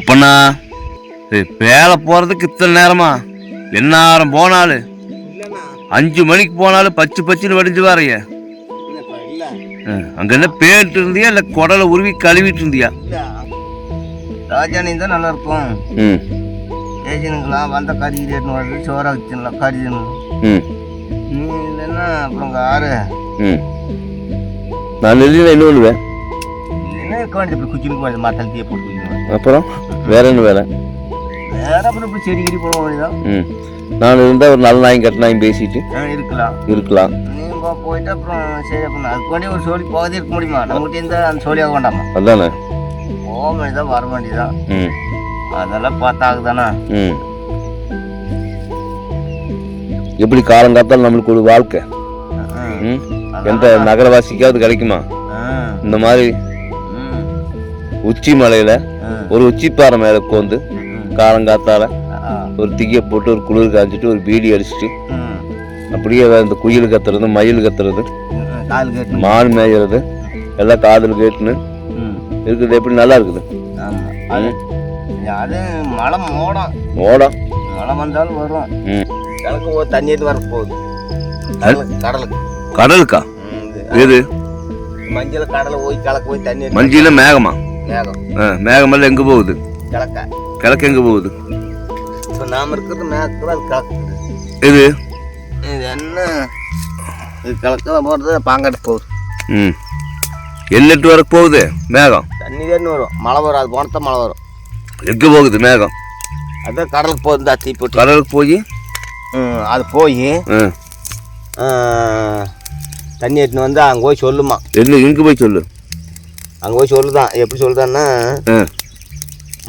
அப்பண்ணா வேலை போகிறதுக்கு இத்தனை நேரமா? என்ன நேரம் போனாலும் 5 மணிக்கு போனாலும் பச்சு பச்சுன்னு வடிஞ்சு வாரைய. அங்கே என்ன பேட்டு இருந்தியா இல்லை குடலை உருவி கழுவிட்டு இருந்தியா? ராஜானி தான் நல்லா இருக்கும். ஏஜென்ட்லாம் வந்த கறி ரேட்னு வருது, சோறா வச்சுலாம் கறி நீ இல்லைன்னா அப்புறம் ஆறு நான் இல்லைன்னா என்ன பண்ணுவேன்? இல்லைன்னா இருக்க வேண்டியது இப்படி குச்சினுக்கு வேண்டியது மாட்டால் தீய போட்டு குடிக்கணும். அப்புறம் வேற என்ன வேலை? வேற அப்புறம் இப்படி செடி கிரி போக வேண்டியதான். நான் இருந்தால் ஒரு நல்ல நாயும் கட்ட நாயும் பேசிட்டு இருக்கலாம். நீங்க போயிட்டு அப்புறம் சரி அப்படின்னா அதுக்கு வேண்டிய ஒரு சோழி போகதே இருக்க முடியுமா? நம்மகிட்ட இருந்தால் அந்த சோழியாக வேண்டாமா? அதானே போக வேண்டியதான், வர வேண்டியதான். அதெல்லாம் பார்த்தாக்குதானா? எப்படி காலங்காத்தாலும் நம்மளுக்கு ஒரு வாழ்க்கை எந்த நகரவாசிக்காவது கிடைக்குமா? இந்த மாதிரி உச்சி மலையில ஒரு உச்சிப்பாறை மேல உட்காந்து காலங்காத்தால ஒரு திகிய போட்டு ஒரு குளிர் காய்ச்சிட்டு ஒரு பீடி அடிச்சுட்டு அப்படியே இந்த குயில் கத்துறது, மயில் கத்துறது, மான் மேய்கிறது எல்லாம் காதல் கேட்டுன்னு இருக்குது. எப்படி நல்லா இருக்குது. அது மழை மோடம் மழை வந்தாலும் வரும். கிழக்கு போது தண்ணி எடுத்து வர போகுது கடலுக்கா? எது மஞ்சள் கடலை போய் கிழக்கு போய் தண்ணி மஞ்சள் மேகமா? மேகமெல்லாம் எங்க போகுது? கிழக்கு எங்க போகுது? இப்போ நாம இருக்கிறது மேற்கு, அது கிழக்கு. இது என்ன இது கிழக்கு தான் போகிறது, பாங்காட்டு போகுது. எண்ணெட்டு வர போகுது மேகம். தண்ணி தான் வரும், மழை வரும். அது போனதான் மழை வரும். எங்க போகுது மேகம்? அதான் கடலுக்கு போகுது. தீ போட்டு கடலுக்கு போய் அது போய் தண்ணி எடுத்துன்னு வந்து அங்கே போய் சொல்லுமா. என்ன எங்கே போய் சொல்லு? அங்கே போய் சொல்லுதான். எப்படி சொல்லுதான்னா,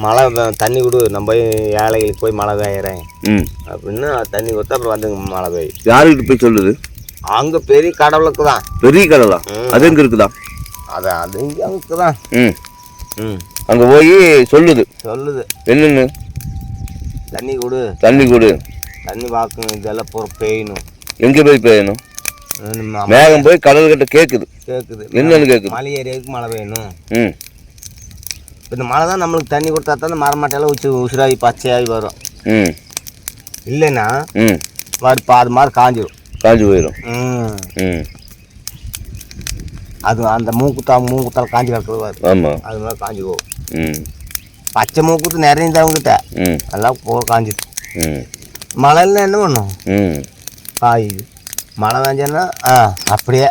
மழை தண்ணி கொடு, நம்ம போய் ஏழைகளுக்கு போய் மழை பெய்யறேன் அப்படின்னு தண்ணி கொடுத்தா அப்புறம் வந்து மழை பெய்யும். யாருக்கிட்ட போய் சொல்லுது? அங்கே பெரிய கடவுளுக்கு தான். பெரிய கடவுளா? அது எங்கே இருக்குதா? அதான் அது இங்கே இருக்குதான். அங்கே போய் சொல்லுது என்னன்னு? தண்ணி கொடு, தண்ணி வாக்கணும், இதெல்லாம் போகிற பெய்யணும். எங்கே போய் பெய்யணும்? மேகம் போய் கடல்கிட்ட கேட்குது. என்னன்னு கேட்குது? மலை ஏரியாவுக்கு மழை பெய்யணும். இந்த மழை தான் நம்மளுக்கு தண்ணி கொடுத்தா தான் இந்த மரமாட்டையெல்லாம் உசுராகி பச்சையாகி வரும். இல்லைன்னா அது மாதிரி காஞ்சி போயிடும். அது அந்த மூக்குத்தால் காஞ்சி கிடக்குது. ஆமாம், அது மாதிரி காஞ்சி போகும். பச்சை மூக்குத்து நிறைய தவங்கிட்ட எல்லாம் போக காஞ்சிட்டு. மழைன்னா என்ன பண்ணும்? காயுது. மழை வேஞ்சன்னா அப்படியே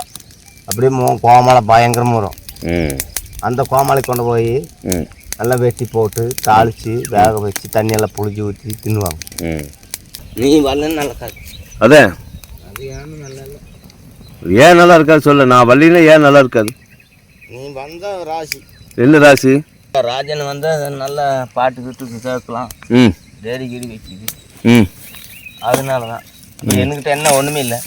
கோமலை பயங்கரமாக வரும். அந்த கோமலை கொண்டு போய் நல்லா வெட்டி போட்டு தாளித்து வேக வச்சு தண்ணியெல்லாம் புளிஞ்சு ஊற்றி தின்னுவாங்க. நீ வரலன்னு நல்லா காது. அதே அது ஏன்னு நல்லா இல்லை. ஏன் நல்லா இருக்காது சொல்ல? நான் வரலினா ஏன் நல்லா இருக்காது? நீ வந்த ராசி. என்ன ராசி? ராஜன் வந்து நல்லா பாட்டு கிட்டு சேர்க்கலாம். டேரி கீடி வைக்கிது. அதனால தான் என்கிட்ட என்ன ஒன்றுமே இல்லை.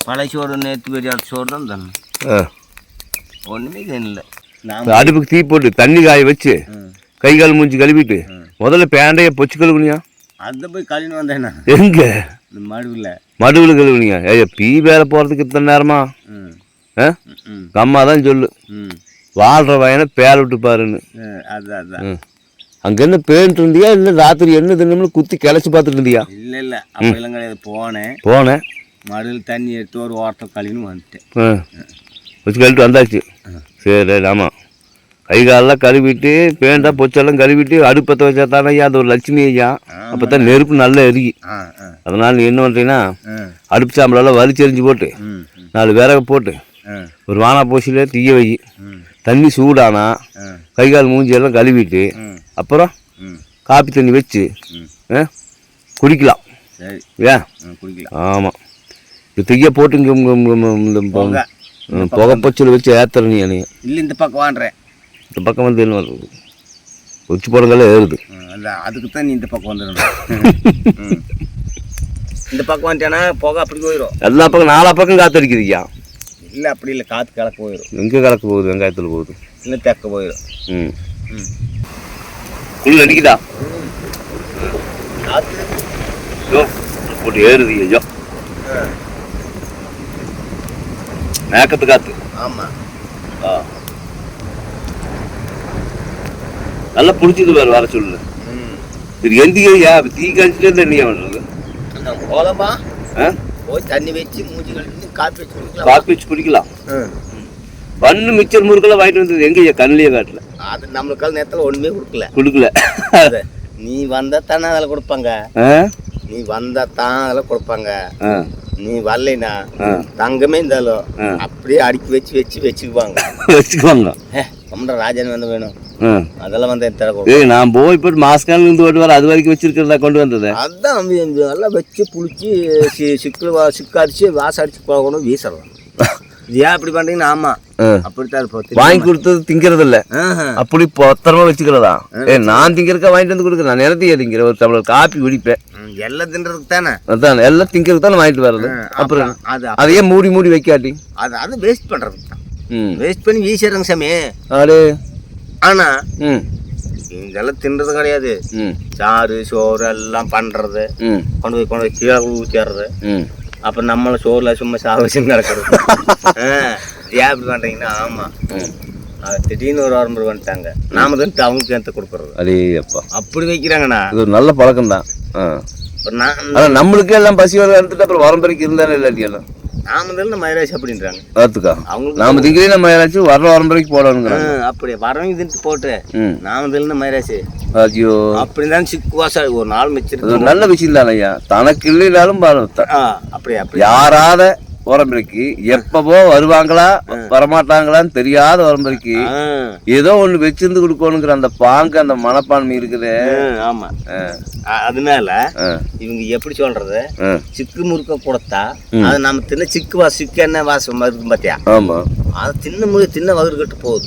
பழைய சோறு நேற்று பெரிய சோறு தான் தானே, ஒன்றுமே இல்லை. அடுப்புக்கு தீ போட்டு தண்ணி காய வச்சு கை கால் மூஞ்சி கழுவிட்டு முதல்ல பேண்டைய பொச்சு கழுவுனியா? அதை போய் கழுவின்னு வந்தேண்ணா. எங்க? மடுவில் கழுவுனியா? ஐயா பீ வேலை போகிறதுக்கு இத்தனை நேரமா? அம்மா தான் சொல்லு, வாழ்கிற வயனை பேர் விட்டு பாருன்னு. அங்கே என்ன பேன்ட்டு இருந்தியா இல்லை ராத்திரி என்ன தின்னு குத்தி கிளச்சி பார்த்துட்டு இருந்தியா? இல்லை அப்படிலாம் கிடையாது. போனேன் மடுவில் தண்ணி எடுத்து ஒரு ஓரத்தை கழுவின்னு வந்துட்டேன். வச்சு கழுவிட்டு வந்தாச்சு. சரி, ஆமாம். கை காலெல்லாம் கழுவிட்டு பேண்டா பொச்செல்லாம் கழுவிட்டு அடுப்பத்தை வச்சா தானே அது ஒரு லட்சுமி ஐயா. அப்போ தான் நெருப்பு நல்லா எரியும். அதனால் நீ என்ன பண்ணுறீங்கன்னா அடுப்பு சாம்பலெல்லாம் வலிச்செறிஞ்சு போட்டு 4 விறகு போட்டு ஒரு வானா பூசியில் தீய வை. தண்ணி சூடானா கை கால் மூஞ்சியெல்லாம் கழுவிட்டு அப்புறம் காப்பி தண்ணி வச்சு குடிக்கலாம். ஏன் குடிக்கலாம்? ஆமாம். இப்போ தீய போட்டு இங்கே புகை பச்சில் வச்சு ஏற்றுற நீ அணைய இல்லை. இந்த பக்கம் வாண்டுறேன். இந்த பக்கம் வந்து என்ன உச்சி போடுறதெல்லாம் ஏறுது. அதுக்கு தான் நீ இந்த பக்கம் வந்துடணும். இந்த பக்கம் வந்துட்டேன்னா புகை அப்படி போயிடும். எல்லா பக்கம் 4 பக்கம் காற்று அடிக்குதுயா? இல்லை அப்படி இல்லை, காற்று கிழக்கு போயிடும். எங்கே கிழக்கு போகுது? வெங்காயத்தில் போகுது. இல்லை தெற்க போயிடும். குளிர் அடிக்குதா? போட்டு ஏறுது ஐயோ மேக்கத்து காற்று. ஆமாம். நல்லா பிடிச்சிட்டு பாரு வர சொல்லு. சரி எந்திரியா தீ காய்ச்சிட்டே தண்ணியா பண்ணுறது போலமா போய் தண்ணி வச்சு மூஞ்சி கழிச்சு காப்பி வச்சு குடிக்கலாம். காப்பி வச்சு குடிக்கலாம். பண்ணு மிச்சர் முறுக்கெல்லாம் வாங்கிட்டு வந்தது எங்கய்யா கண்ணிலேயே காட்டல. அது நம்மளுக்கால நேரத்தில் ஒன்றுமே கொடுக்கல. நீ வந்தா தானே அதில் கொடுப்பாங்க. நீ வந்தா தான் அதில் கொடுப்பாங்க. நீ வரலைனா தங்கமே இருந்தாலும் அப்படியே அடுக்கி வச்சுக்குவாங்க. நம்மள ராஜன் வந்து வேணும் அதெல்லாம் வந்து நான் போய் இப்போ மாஸ்கான் இருந்து ஓட்டு வர அது வரைக்கும் வச்சிருக்கிறதா கொண்டு வந்தது. அதுதான் எல்லாம் வச்சு புளிச்சு சிக்கு அடிச்சு வாசம் அடிச்சு போகணும் வீசலாம். ஏன் அப்படி பண்றீங்கன்னா? ஆமா அப்படித்தான் இருப்போம். வாங்கி கொடுத்தது திங்கிறது இல்ல, அப்படி பத்திரமா வச்சுக்கிறதா. நான் திங்கிறதுக்கா வாங்கிட்டு வந்து கொடுக்குறேன். நான் நிறத்தையே திங்கிற ஒரு டம்ளர் காப்பி குடிப்பேன். எல்லாம் தின்றதுக்கு தானே. அதான் எல்லாம் திங்கிறதுக்கு தானே வாங்கிட்டு வர்றது. அப்புறம் அதையே மூடி வைக்காட்டி அது வேஸ்ட் பண்றதுக்கு தான். வேஸ்ட் பண்ணி வீசிடுறாங்க சாமி. ஆனா இதெல்லாம் தின்றது கிடையாது. சாறு சோறு எல்லாம் பண்றது கொண்டு போய் கீழே ஊற்றிடுறது. அப்புறம் நம்மள சோறுல சும்மா சாவச்சு நடக்கிறது. ஏன் அப்படி பண்றீங்கன்னா? ஆமா திடீர்னு ஒரு ஆரம்பம் வந்துட்டாங்க, நாம தான் அவங்களுக்கு சேர்த்து கொடுக்குறது. அதே அப்பா அப்படி வைக்கிறாங்கண்ணா. இது ஒரு நல்ல பழக்கம் தான். நம்மளுக்கே எல்லாம் பசி வர எடுத்துட்டு அப்புறம் வரம்பரைக்கு இருந்தாலும் இல்லாட்டியெல்லாம் நாம தான் மயிராசி அப்படின்றாங்க. பார்த்துக்கா அவங்களுக்கு நாம திங்கிறே மயிராசி வர்ற வரம்பரைக்கு போடணுங்க. அப்படியே வரவங்க தின்ட்டு போட்டு நாம தான் மயிராசி. ஐயோ அப்படிதான் சிக்குவாசா ஒரு நாள் மிச்சிருக்கு. நல்ல விஷயம் தானே ஐயா. தனக்கு இல்லைனாலும் அப்படியே அப்படி யாராத வரம்பரைக்கு எப்பவோ வருவாங்களா வரமாட்டாங்களான்னு தெரியாத வரம்பரைக்கு ஏதோ ஒண்ணு வச்சிருந்து கொடுக்கணுங்கிற அந்த பாங்கு அந்த மனப்பான்மை இருக்குது. ஆமா அதனால இவங்க எப்படி சொல்றது, சிக்கு முறுக்க கொடுத்தா அது நம்ம தின்ன சிக்கு என்ன வாசம் இருக்கும் பாத்தியா? ஆமா அது தின்ன வகுறு கட்டு போகுது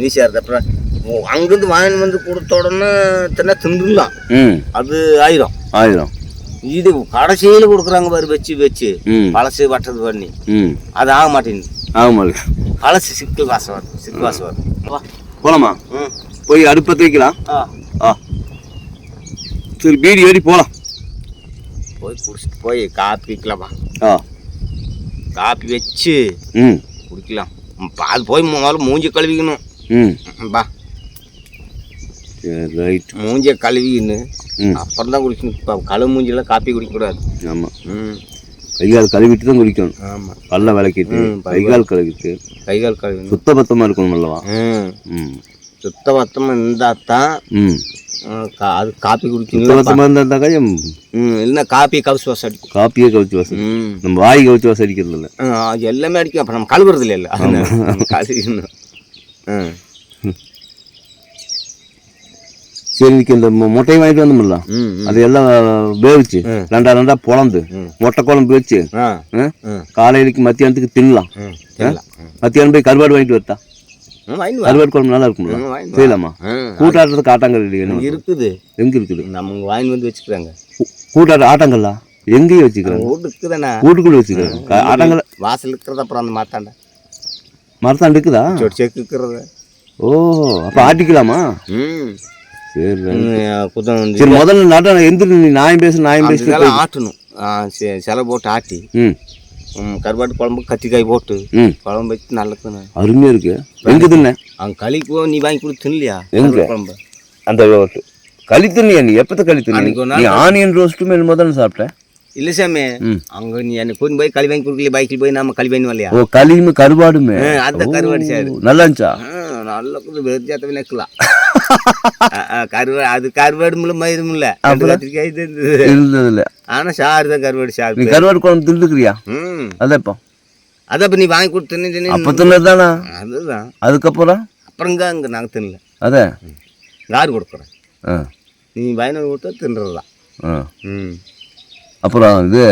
ஈஸியா. அப்புறம் அங்கிருந்து வாங்கி வந்து கொடுத்த உடனே தின்ன தின்றுலாம் அது ஆயிரம். இது கடைசியில கொடுக்குறாங்க பாரு வச்சு பழசு வட்டது பண்ணி அது ஆக மாட்டேங்குது. பழசு சிக்கு வாசம் வரும். போலாமா? போய் அடுப்பத்து வைக்கலாம். சரி பீடி ஏறி போலாம். போய் குடிச்சிட்டு போய் காப்பி வைக்கலாமா? காப்பி வச்சு குடிக்கலாம். அது போய் முதல்ல மூஞ்சி கழுவிக்கணும். பா ரைட் மூஞ்சிய கழுவின்னு அப்புறம் தான் குடிக்கணும். கழுவு மூஞ்சிலாம் காப்பி குடிக்கக்கூடாது. ஆமாம் கைகால் கழுவிட்டு தான் குடிக்கணும். ஆமாம் பல்ல விளக்கிட்டு கைகால் கழுவி சுத்தபத்தமாக இருக்கணும் அல்லவா? சுத்தபத்தமாக இருந்தால் தான் அது காப்பி குடிக்கணும். சுத்தபத்தமாக இருந்தால் தான் இல்லைன்னா காப்பியை கவிச்சு வாசம் அடிக்கும். காப்பியே கவிச்சு வாசம் நம்ம வாய் கவிச்சு வாசம் அடிக்கிறது இல்லை. அது எல்லாமே அடிக்கும். அப்போ நம்ம கழுவுறது இல்லை. கழுவிக்கணும். சரி இந்த முட்டையை வாங்கிட்டு வந்தோம்ல அது எல்லாம் வேவிச்சு ரெண்டா பொழந்து முட்டை குழம்பு வச்சு காலையிலக்கு மத்தியானத்துக்கு தின்னலாம். மத்தியானம் போய் கருவாடு வாங்கிட்டு வரட்டா? கருவாடு குழம்பு நல்லா இருக்கும்ல, செய்யலாமா? கூட்டாட்டத்துக்கு ஆட்டாங்கல் இருக்குது. எங்க இருக்குது? நம்ம வாங்கி வந்து வச்சுக்கிறாங்க. கூட்டாட்ட ஆட்டாங்கல்லா எங்கேயும் வச்சுக்கிறாங்க. வீட்டுக்குள்ள வச்சுக்கிறாங்க ஆட்டாங்கல். வாசல் இருக்கிறது. அப்புறம் அந்த மரத்தாண்டு இருக்குதா? செக்கு இருக்கிறது. ஓ அப்ப ஆட்டிக்கலாமா? சரி முதல்ல நாட்ட எந்திரி நாயம் பேசு ஆட்டணும். செலவு போட்டு ஆட்டி கருவாட்டு குழம்பு கத்திக்காய் போட்டு குழம்பு வச்சு நல்லது அருமையா இருக்கு. எங்க தின்ன அங்க களிக்கு நீ வாங்கி கொடுத்து தின்லையா? எங்க குழம்பு அந்த களி தின்னியா? நீ எப்பத்த களி தின்னி? ஆனியன் ரோஸ்ட்டும் முதல்ல சாப்பிட்டேன். இல்ல சாமி அங்க நீ என்ன கூட்டி போய் களி வாங்கி கொடுக்கல, பைக்கில் போய் நம்ம களி வாங்கி வரலையா? ஓ களியும் கருவாடுமே. அந்த கருவாடு சார் நல்லா இருந்துச்சா? நல்லா வெறுஜாத்த நிற்கலாம். கருவாடு அது கருவாடு மயிருமில்ல இருந்தது. ஆனா சாரு தான் கருவாடு சாப்பிட்டு. கருவாடு குழம்பு தின்னுக்கிறியா? அதான் இப்போ அதான் நீ வாங்கி கொடுத்து அப்ப தின்னதுதானா? அதுதான். அதுக்கப்புறம் அப்புறங்க அங்க நாங்க தின்னல. அதான் யாரு கொடுக்குறேன்? நீ வாங்கி கொடுத்தா தின்றதுதான். அப்புறம் இது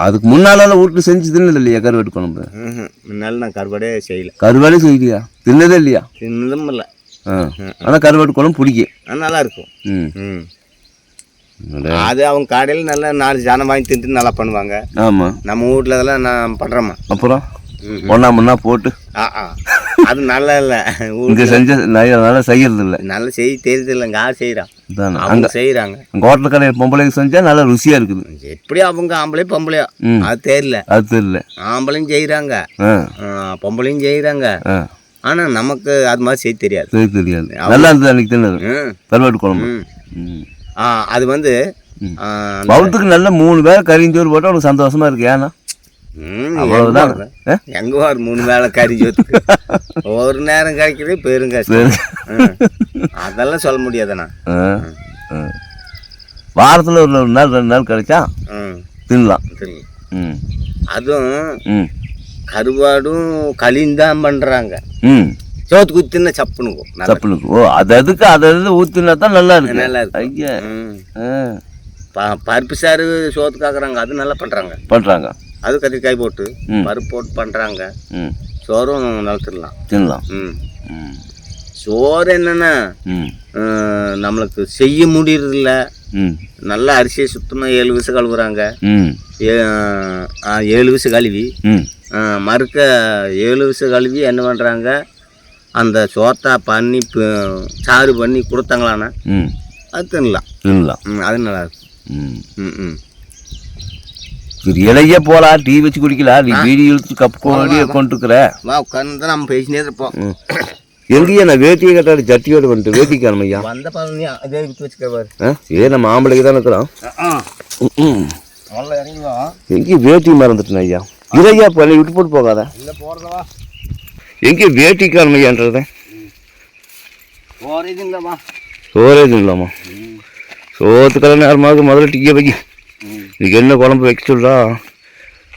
அதுக்கு முன்னால வீட்டுல செஞ்சு தின்னது இல்லையா கருவாட்டு குழம்பு? முன்னால நான் கருவாடே செய்யல. கருவாடே செய்யலையா? தின்னதே இல்லையா? தின்னதும் இல்லை. ஆனா கருவாட்டு குழம்பு பிடிக்கும், நல்லா இருக்கும். அது அவங்க கடையில் நல்லா 4 ஜனம் வாங்கி தின்ட்டு நல்லா பண்ணுவாங்க. ஆமா நம்ம வீட்டுல அதெல்லாம் நான் பண்றேம்மா. அப்புறம் ஒன்னா முன்னா போட்டு அது நல்லா இல்லை. இங்க செஞ்ச நல்லா செய்யறது இல்லை, நல்லா செய்ய தெரியுது இல்லை. யார் செய்யறான்? அவங்க செய்யறாங்க. ஹோட்டல் கடை பொம்பளைக்கு செஞ்சா நல்லா ருசியா இருக்குது. எப்படி அவங்க ஆம்பளை பொம்பளையா அது தெரியல. ஆம்பளையும் செய்யறாங்க பொம்பளையும் செய்யறாங்க. ஆனால் நமக்கு அது மாதிரி செய்ய தெரியாது. தெரியாது. நல்லா இருந்தது அன்றைக்கி தின்னது கருவாட்டு குழம்பு. அது வந்து பவுத்துக்கு நல்ல 3 வேளை கறிஞ்சோறு போட்டால் உனக்கு சந்தோஷமா இருக்கு. ஏன்னா அவ்வளவுதான். எங்கே ஒரு 3 வேளை கறிஞ்சோத்துக்கு ஒரு நேரம் கிடைக்கிறது பெரும் கஷ்டம். அதெல்லாம் சொல்ல முடியாதுண்ணா. வாரத்தில் ஒரு 1 நாள் 2 நாள் கிடைச்சா தின்னலாம். அதுவும் கருவாடும் களியும் தான் பண்ணுறாங்க. சோத்து குத்தினா சப்புனுக்கும். ஓ அது ஊற்றினா தான் நல்லா இருக்கு. நல்லா இருக்கு. ஐயா பருப்பு சாறு சோத்து காக்குறாங்க, அது நல்லா பண்ணுறாங்க. அது கத்திரிக்காய் போட்டு பருப்பு போட்டு பண்ணுறாங்க. சோறும் நல்லா தின்னலாம். சோறு என்னன்னா நம்மளுக்கு செய்ய முடியறதில்ல. நல்லா அரிசியை சுத்தமாக 7 விசை கழுவுறாங்க. 7 விசை கழுவி மறுக்க 7 விசை கழுவி என்ன பண்ணுறாங்க, அந்த சோத்தா பண்ணி சாறு பண்ணி கொடுத்தாங்களாண்ணா அது தின்னலாம். அது நல்லா இருக்கும். இலையே போலாம், டீ வச்சு குடிக்கலாம். நீ வீடி இழுத்து கப்பு கொண்டுருக்குற வா உட்காந்து தான் நம்ம பேசினே இருப்போம். எங்கேயா நான் வேட்டியை கட்டாடி ஜட்டியோடு வந்துட்டு வேட்டிக்காரன் ஐயா வந்த பழனியா அதே விட்டு வச்சுக்கவாரு. நம்ம ஆம்பளைக்கு தான் இருக்கிறோம். எங்கேயும் வேட்டி மறந்துட்டேன் ஐயா. இதையா பண்ணி விட்டு போட்டு போகாத. எங்கேயும் வேட்டிக்காரன் ஐயான்றத சோரேது இல்லாமா சோத்துக்கெல்லாம் நேரமாக முதல்ல டீயை வைக்க. இதுக்கு என்ன குழம்பு வைக்க சொல்றா?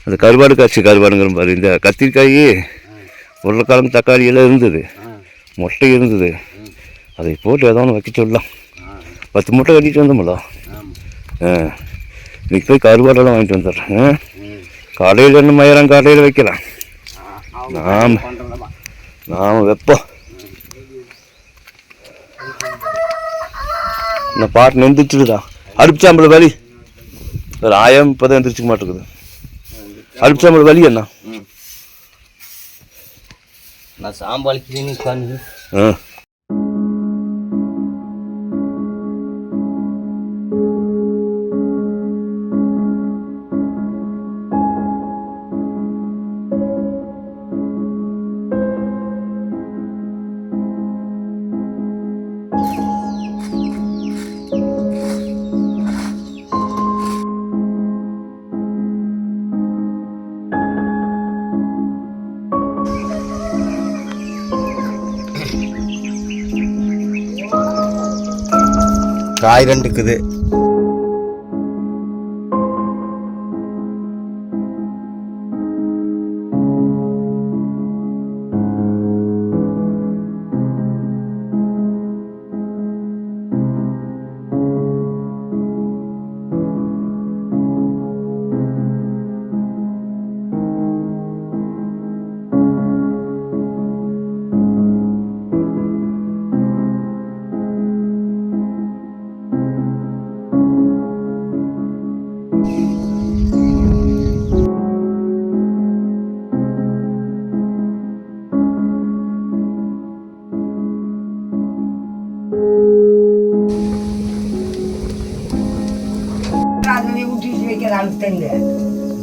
அந்த கருவாடு கருவாடுங்கிற பாரு. இந்த கத்திரிக்காய், உருளைக்கிழங்கு, தக்காளி எல்லாம் இருந்தது, முட்டை இருந்தது. அதை போட்டு ஏதோ ஒன்று வைக்க சொல்லலாம். 10 முட்டை கட்டிட்டு வந்தோம்ல. இன்னைக்கு போய் கருவாடெல்லாம் வாங்கிட்டு வந்துடுறேன். கடையில் என்ன மயிரம் கடையில் வைக்கலாம். நாம் வைப்போம். இந்த பாட்டு நெந்திச்சுடுதா. அடுப்பு சாம்பல் வலி ஒரு 1000 இப்போதான் எந்திரிச்சிக்க மாட்டேங்குது. அடுப்பு சாம்பல் வலி என்ன நான் சாம்பால் கிளீனிக் பண்ணி காய் 2 இருக்குது.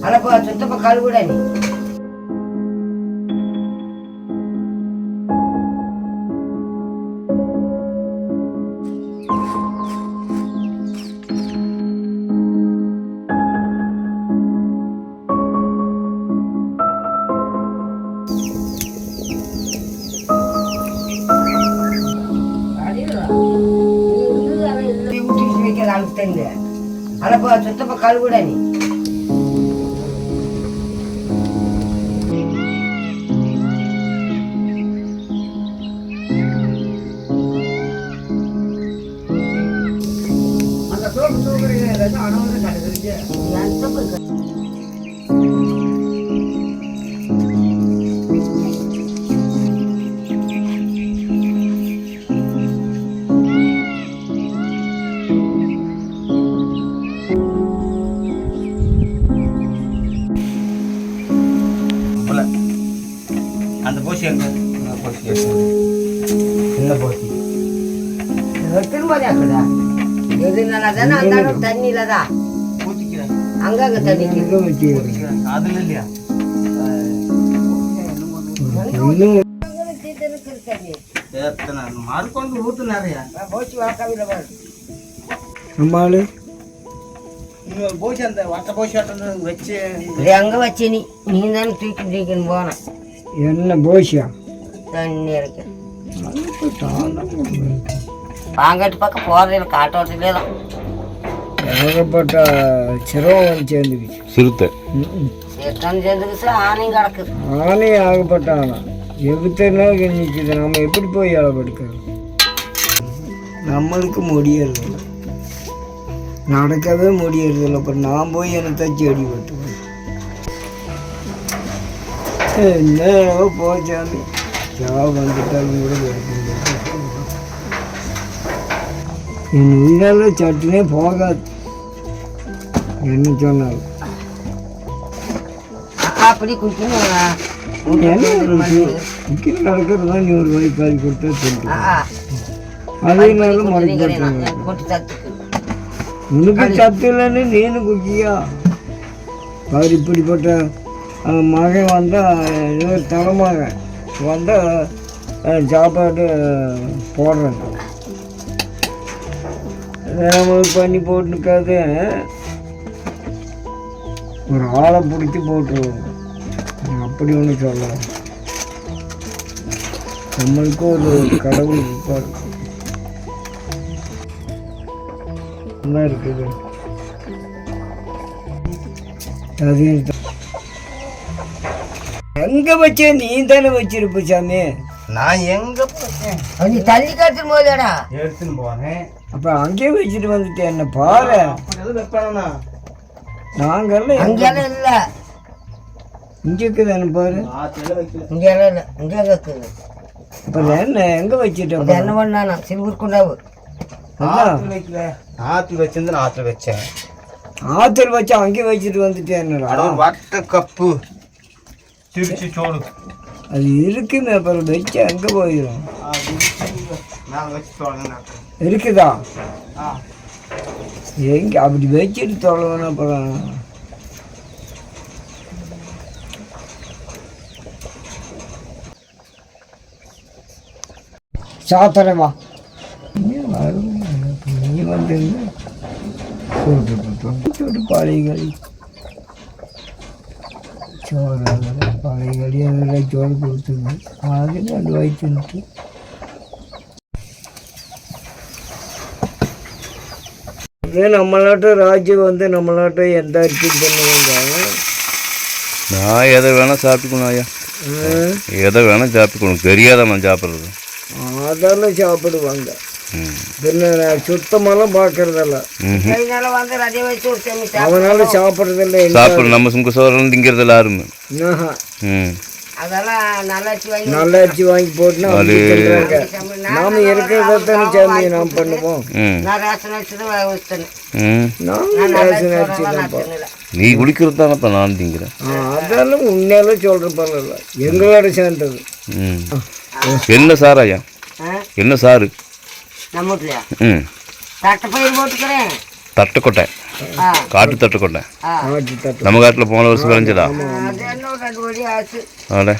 అలా చుట్టపక్కల కూడా అలా చుట్టపక్కల కూడా அந்த போசி சின்ன போசி திரும்பதே அக்கட எதுனாலதானே அந்த தண்ணியில தான் ஊத்திக்கிறேன். அங்கங்க தண்ணி அதுல இல்லையா மாறுக்கொண்டு ஊத்து நிறைய அம்மாள் போச்சு அந்த வட்ட போச்சு வச்சு எங்கே வச்சு நீ தானே தூக்கின்னு போன என்ன போஷியா தண்ணி இருக்கு பாங்காட்டு பக்கம் போகிறதில்ல காட்டோட்டிலே தான் ஏகப்பட்ட சிரமம் வந்து சேர்ந்துக்குச்சு. சிறுத்தை சிறுத்தம் சேர்ந்துக்குச்சு ஆணையும் கிடக்குது. ஆனே ஆகப்பட்ட ஆனா எவ்வளோ நிற்கிது. நம்ம எப்படி போய் இழப்படுக்கிறது? நம்மளுக்கு முடியறதில்ல, நடக்கவே முடியறதில்ல. அப்புறம் நான் போய் என்னை தச்சு அடிபட்டு என்ன போச்சாமி ஜாப் வந்துட்டாலும் கூட என் உயிரால சட்டுனே போகாது என்ன சொன்னாலும். அப்படி குடிக்கணும் நடக்கிறது தான் நீ ஒரு வாய்ப்பாதி கொடுத்தா தெரியும். அதேனாலும் மறைக்க கொட்டி தத்துக்கு உனக்கு சத்து இல்லைன்னு நீனு குக்கியா அவர் இப்படிப்பட்ட மகன் வந்தால் இன்னொரு தலைமகன் வந்தால் சாப்பாடு போடுறாங்க. நம்மளுக்கு பண்ணி போட்டுருக்காது ஒரு ஆளை பிடிச்சி போட்டுருவோம். அப்படி ஒன்று சொல்லலாம். நம்மளுக்கு ஒரு கடவுள் இருப்பார். நல்லா இருக்குது. அது எங்க வச்ச நீ தானே வச்சிருப்ப சாமி. நான் எங்க போச்சேன் நீ தள்ளி காட்டுன்னு போதேடா எடுத்துன்னு போனேன். அப்ப அங்கேயே வச்சுட்டு வந்துட்டேன். என்ன பாரு, வைப்பானா நாங்கெல்லாம் அங்கெல்லாம் இல்லை, இங்க இருக்குது. என்ன பாரு, இங்கெல்லாம் இல்லை, இங்கே இருக்குது. அப்ப என்ன எங்க வச்சுட்டேன்? அது என்ன பண்ணானா சிறுபூர் கொண்டாவு ஆத்துல வச்சிருந்து நான் ஆத்துல வச்சேன். ஆத்தல் வச்சு அங்கேயே வச்சுட்டு வந்துட்டேன். என்னடா வட்ட கப்பு திருச்சி சோடு அது இருக்குமே. அப்புறம் வச்சு அங்கே போயிடும். நான் வச்சு தொடங்க இருக்குதா? எங்க அப்படி வச்சுட்டு தொலைவன அப்புறம் சாத்திரமா நீ வந்து பழையகளி சோறு பழையகளி அதெல்லாம் சோறு கொடுத்துருந்து அது ரெண்டு வயிற்றுன்ட்டு நம்மளாட்டம் ராஜ்யம் வந்து நம்மளாட்டம் எந்த அரிசி பண்ணுவாங்க. நான் எதை வேணால் சாப்பிட்டுக்கணும் ஐயா, எதை வேணால் சாப்பிட்டுக்கணும். தெரியாத நான் சாப்பிட்றது அதெல்லாம் சாப்பிடுவாங்க. பின்ன சுத்தமெல்லாம் பார்க்கறதில்ல. வந்து ரஜை வச்சு ஒரு செம்மி அவனால சாப்பிட்றதில்ல. சாப்பிட்ற நம்ம சுங்க சோறுலாம் திங்கிறதில்ல யாருமே. அதெல்லாம் நல்லாச்சி வாங்கி நல்ல அரிசி வாங்கி போட்டுனா நாம இருக்கிறதானே சாமி நாம் பண்ணுவோம். நான் ரேஷன் அரிசி தான் வேக வச்சேன். நான் ரேஷன் அரிசி தான். நீ குடிக்கிறது தானப்பா நான் திங்கிறேன். அதெல்லாம் உண்மையால சொல்ற பரவாயில்ல, எங்களோட சேர்ந்தது. என்ன சார் ஐயா, என்ன சாரு நம்ம வீட்லையா தட்டைப்பயிர் போட்டுக்கிறேன். தட்டுக்கொட்டை, காட்டு தட்டுக்கொட்டை. ஆட்டி தட்டு நம்ம காட்டில் போன வருஷம் விளைஞ்சதா? அது என்ன ஒரு 2 வழி ஆச்சு. அட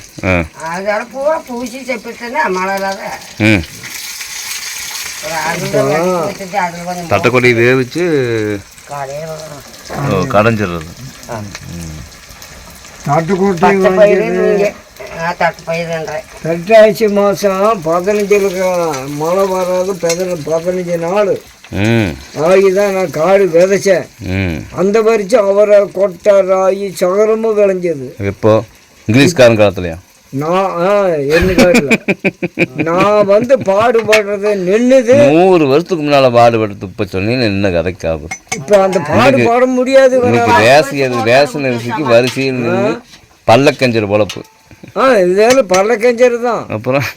அதோட பூரா பூசி செப்பிட்டேன்னா மழை இல்லாத ஒரு அதில் கொஞ்சம் தட்டைக்கொட்டையை வேவிச்சு காலையில் கடைஞ்சிடுறது. நாட்டுக்கோட்டை தட்டைப்பயிர்ன்றேன். புரட்டாசி மாதம் 15 மழை வராது. 15 நாள் ஆகிதான் நான் காடு விதைச்சேன். அந்த வருஷம் அவரை கொட்டை ராகி சகரமும் விளைஞ்சது. எப்போ இங்கிலீஷ்காரன் காலத்துலையா? நான் என்ன காட்டில் நான் வந்து பாடுபடுறது நின்றுது. 100 வருஷத்துக்கு முன்னால பாடுபடுறது இப்போ சொன்னீங்க என்ன கதைக்காது. இப்போ அந்த பாடுபட முடியாது. இன்னைக்கு ரேஷன் அரிசிக்கு வரிசையில் நின்று பல்லக்கஞ்சர் பொழப்பு. இதெல்லாம் பல்லக்கஞ்சர் தான். அப்புறம்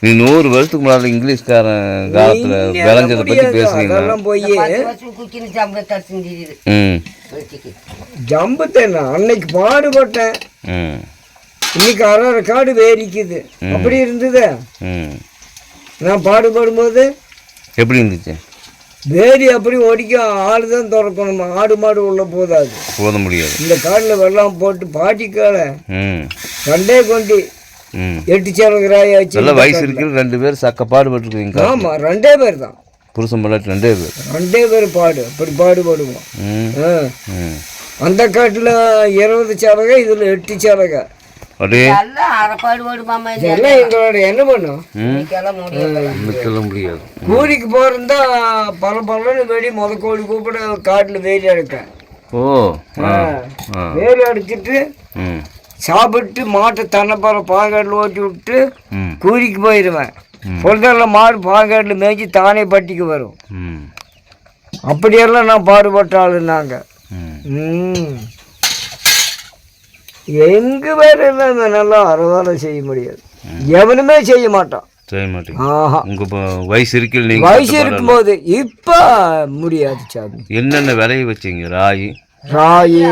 நீ 100 வருஷத்துக்கு முன்னாடி இங்கிலீஷ்காரன் காலத்துல விளைஞ்சதை பத்தி பேசுறீங்க. போய் ஜம்பு தானே அன்னைக்கு பாடுபட்டேன். இன்னைக்கு 1/2 காடு வேரிக்குது. அப்படி இருந்தது. நான் பாடுபடும் போது எப்படி இருந்துச்சு? வேரி அப்படி ஒடிக்க ஆடு தான் திறக்கணும். ஆடு மாடு உள்ள போதாது, போத முடியாது. இந்த காட்டில் வெள்ளம் போட்டு பாட்டிக்கால 2 கொண்டி ம் 8 சேலக ராய் ஆச்சு. நல்ல வயசு இருக்கிற 2 பேர் சக்க பாடுபட்டுருக்கீங்க. ஆமாம் 2 பேர் தான், புருஷன் பொண்டாட்டி 2 பேர். 2 பேர் அப்படி பாடுபடுவோம். ம் ம் அந்த காட்டில் 20 சேலகை, இதில் 8 சேலகை. அப்படியே எல்லாம் அரைப்பாடு போடுமாமா. இதெல்லாம் எங்களோட என்ன பண்ணும், இன்னைக்கெல்லாம் முடியாது. முடியாது. கூலிக்கு போகிறதா பல வெடி கோழி கூப்பிட காட்டில் வேலி அடிப்பேன். ஓ வேலி அடிச்சிட்டு ம் சாப்பிட்டு மாட்டை தன்னைப்பால பாங்காட்டில் ஓட்டி விட்டு ம் கூலிக்கு போயிடுவேன். பொழுதெல்லாம் மாடு பாங்காட்டில் மேய்ச்சி தானே பட்டிக்கு வரும். ம் அப்படியெல்லாம் நான் பாடுபட்ட ஆளு நாங்கள். ம் எங்க வேலை நல்லா அறவாலை செய்ய முடியாது, எவனுமே செய்ய மாட்டான். செய்ய மாட்டீங்க. ஆஹா, உங்க வயசு இருக்குல்ல, நீங்க வயசு இருக்கும்போது இப்போ முடியாது சாமி. என்னென்ன விளைய வச்சீங்க? ராகி,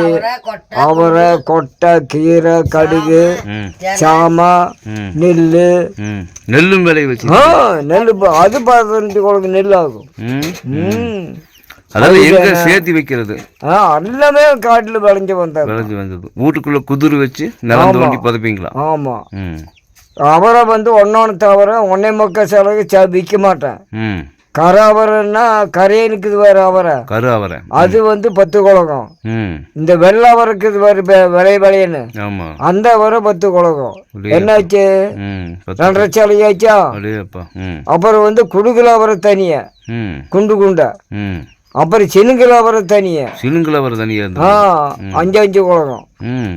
அவரை, கொட்டை, கீரை, கடுகு, ம் சாமா, ம் நெல்லு. ம் நெல்லும் விளைய வச்சீங்க. நெல் அது 15 குழந்தை நெல் ஆகும். ம் அதாவது எங்க சேர்த்து வைக்கிறது? எல்லாமே காட்டில் விளைஞ்சு வந்தாங்க. விளைஞ்சு வந்தது வீட்டுக்குள்ள குதிரை வச்சு நிலம் தோண்டி புதைப்பீங்களா? ஆமாம். ம் அவரை ஒன்னொன்று தவிர 1.25 சேலகை விற்க மாட்டேன். ம் கரை அவரைன்னா கரையே இருக்குது வேறு அவரை, கரு அவரை அது 10 குலகம். ம் இந்த வெள்ளை அவரைக்கு வேறு விளையன்னு ஆமா, அந்த அவரை 10 குலகம். என்னாச்சு, ம் 2.5 சேலகை ஆச்சா. அப்படியேப்பா. ம் அப்புறம் குடுகுல அவரை தனியா, ம் குண்டு குண்டா. ம் அப்புறம் சினுங்கில் அவரை தனியா, சினுங்கில் அவரை தனியா இருந்து 5 குலகம். ம்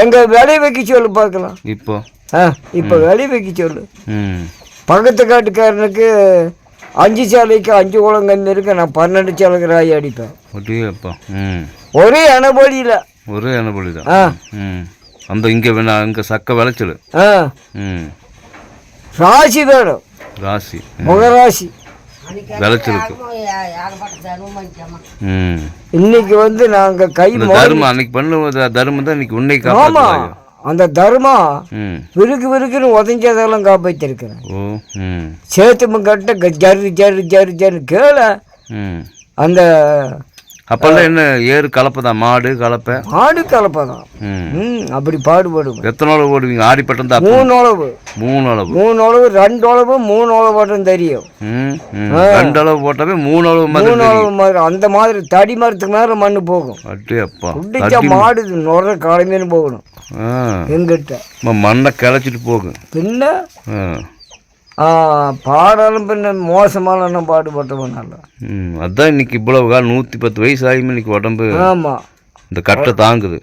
எங்க விளைய வைக்க சொல்லு பார்க்கலாம். இப்போ விளைய வைக்க சொல்லு. ம் பக்கத்து காட்டுக்காரனுக்கு 5 சேலைக்கு 5 குளம் கம்மி இருக்கு, நான் 12 சேலைக்கு ராய் அடிப்பேன். அப்படியேப்பா. ம் ஒரே அனுபவியில் ஒரே அனுபவி தான். ம் அந்த இங்கே வேணா அங்கே சக்க விளைச்சல். ம் ராசி வேணும், ராசி முகராசி விளைச்சலுக்கு. ம் இன்னைக்கு நாங்கள் கை தர்மம் அன்னைக்கு பண்ணுவது தர்மம் தான் இன்னைக்கு உன்னை காப்பாற்றுவாங்க. அந்த தர்மம் ம் விருக்குன்னு உதஞ்சதெல்லாம் காப்பாற்றிருக்கிறேன். ஓ ம் சேத்தும கட்ட ஜரு ஜரு ஜரு ஜரு கேள. ம் அந்த அப்பெல்லாம் என்ன ஏறு கலப்பை தான், மாடு கலப்பை, மாடு கலப்பை தான். ம் அப்படி பாடுபடுவோம். எத்தனை அளவு ஓடுவீங்க? ஆடிப்பட்டம் தான் 3 அளவு. 3 அளவு, 2 அளவு 3 அளவு மட்டும் தெரியும். ம் 2 அளவு போட்டாவே 3 அளவு மாதிரி 3 அளவு மாதிரி அந்த மாதிரி தடி மரத்துக்கு மேலே மண்ணு போகும். அப்படியே அப்பா குடிச்சா மாடு நுற காலமேனு போகணும் எங்கிட்ட. மண்ணை கிளச்சிட்டு போகும் பின்ன பாடாலும் பின்ன மோசமான பாடுபட்டவன் நல்லா. அதான் இன்னைக்கு இவ்வளவு காலம் 110 வயசு ஆகியுமே இன்னைக்கு உடம்பு ஆமாம் இந்த கட்டை தாங்குது.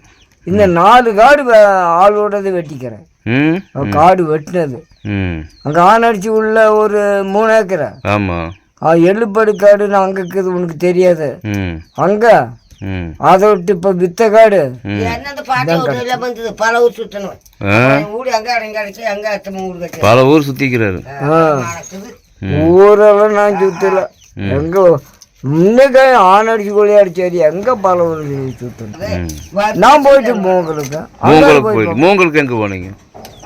இந்த 4 காடு ஆளோடது வெட்டிக்கிறேன். காடு வெட்டினது அங்கே ஆனடிச்சு உள்ள ஒரு 3 ஏக்கரை. ஆமாம் எள்ளுப்படு காடுன்னு அங்கே இருக்குது, உனக்கு தெரியாது. அங்கே அதை விட்டு இப்போ வித்த காடு பல ஊர் சுத்திக்கிறாரு. ஊரெல்லாம் நான் சுத்தல. எங்க இன்னைக்கு ஆனடிச்சு கொள்ளையாடிச்சாரி எங்க பல ஊர் சுத்தணும். நான் போயிட்டு மூங்களுக்கு எங்க போனீங்க?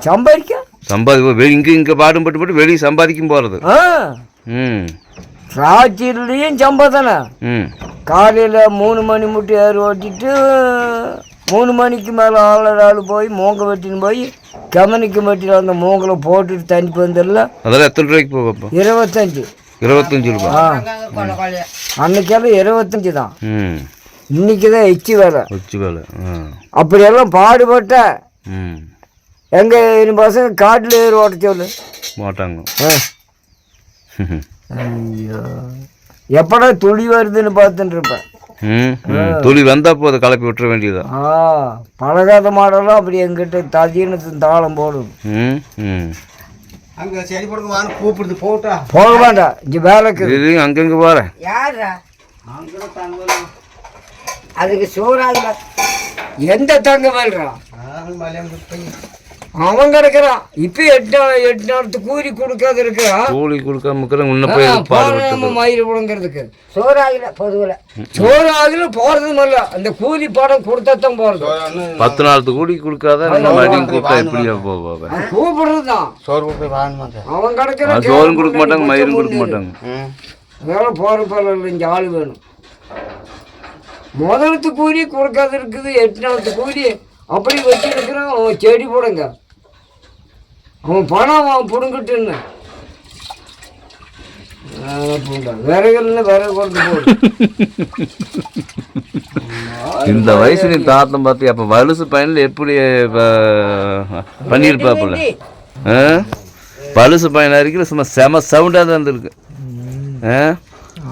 சம்பாதிக்க இங்க பாடுபட்டு போட்டு வெளியே சம்பாதிக்கும் போறது. ராத்திரிலையும் சம்பாதானே. காலையில் 3 மணி முட்டை ஏறு ஓட்டிட்டு 3 மணிக்கு மேலே ஆள் போய் மூங்க வெட்டின்னு போய் கமனிக்கு வெட்டிட்டு அந்த மூங்களை போட்டுட்டு தண்ணி வந்துடல. அதெல்லாம் எத்தனை ரூபாய்க்கு போகப்போ? 25 ரூபாய். அன்னைக்கெல்லாம் 25 தான். இன்னைக்கு தான் எச்சு வேலை. அப்படியெல்லாம் பாடுபட்ட எங்க பசங்க காட்டில் ஏறு ஓட்ட சொல்லு மாட்டாங்க. ஐயோ எப்படா துளி வருதுன்னு பார்த்துட்டு இருப்பேன். துளி வந்தா போதை கலப்பி விட்டுற வேண்டியதா. பழகாத மாடெல்லாம் அப்படி எங்கிட்ட ததீனத்து தாளம் போடும். அங்கே சரி போடுங்க கூப்பிடுது போட்டா போக வேண்டாம், இங்கே வேலைக்கு அங்கங்க போற. யாரா அதுக்கு சோறாங்க எந்த தங்க வேல்றான் அவன் கிடக்குறான். இப்போ 8 நாளத்து கூலி கொடுக்காத இருக்கிறான். கூலி கொடுக்காம மயிறு புடுங்கிறதுக்கு சோறாகல பொதுவில் சோறு ஆகல போறதும் இல்லை. அந்த கூலி படம் கொடுத்தான் போறது. 10 நாளத்து கூலி கொடுக்காத கூப்பிடுறதுதான். அவன் கிடக்குறான். சோறும் கொடுக்க மாட்டாங்க, மயிரும் கொடுக்க மாட்டாங்க. அதெல்லாம் போற போல இல்லை. இங்கே ஆள் வேணும். முதலத்து கூலி கொடுக்காத இருக்குது. 8 நாளத்து கூலி அப்படி வச்சிருக்கிறோம். செடி போடுங்க அவன் பணம் அவன் பிடுங்கிட்டுன்னு விறகுல விறகு கொண்டு போடு. இந்த வயசு நீ தாத்தம் பார்த்து அப்போ வலுசு பையனில் எப்படி பண்ணியிருப்பாப்புல? பலுசு பையனாக இருக்கிற சும்மா செம சவுண்டாக தான் இருந்திருக்கு.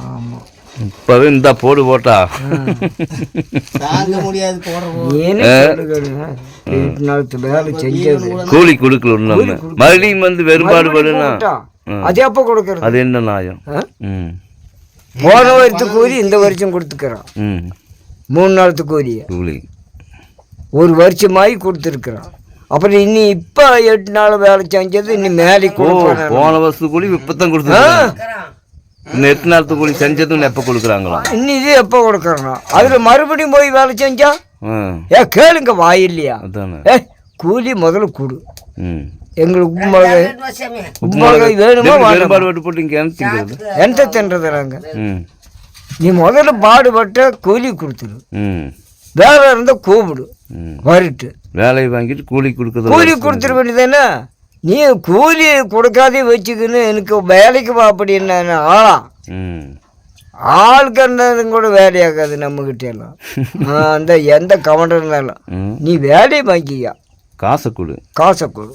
ஆமாம், இப்போவே இந்த போடு போட்டா தாங்க முடியாது போடுற வேலை செஞ்சது கூலி கொடுக்கல நம்ம மறுபடியும் வந்து வெறுபாடு பண்ணுனா அது எப்போ கொடுக்கறது? அது என்ன நியாயம்? போன வருஷத்துக்கு கூலி இந்த வருஷம் கொடுத்துக்கிறான். 3 நாளத்து கூலியை கூலி ஒரு வருஷமாயி கொடுத்துருக்குறான். அப்புறம் இன்னி இப்போ 8 நாள் வேலை செஞ்சது இன்னும் மேலே கொடுப்பாங்க. போன வருஷத்து கூலி இப்போத்தான் கொடுத்துருக்காங்க. இன்னும் 8 நாளத்து கூலி செஞ்சதுன்னு எப்போ கொடுக்குறாங்களா? இன்னும் இது எப்போ கொடுக்குறாங்க? அதில் மறுபடியும் போய் வேலை செஞ்சா கேளுங்க வாயில்லையா? அதானே கூலி முதல்ல கொடு. எங்களுக்கு உப்புமாவை வேணுமா? வேறுபாடு போட்டு இங்கே அனுப்பிச்சிக்கிறது எந்த தின்றது நாங்கள்? நீ முதல்ல பாடுபட்ட கூலி கொடுத்துரு. வேலை இருந்தால் கூப்பிடு வருட்டு வேலையை வாங்கிட்டு கூலி கொடுக்குறது. கூலி கொடுத்துட வேண்டியதானே? நீ கூலி கொடுக்காதே வச்சுக்கின்னு எனக்கு வேலைக்கு வா அப்படி என்ன ஆளா? ஆளுக்கு இருந்ததும் கூட வேலையாகாது நம்மகிட்ட எல்லாம். அந்த எந்த கமெண்ட் இருந்தாலும் நீ வேலையை வாங்கியா, காசை கொடு. காசை கொடு,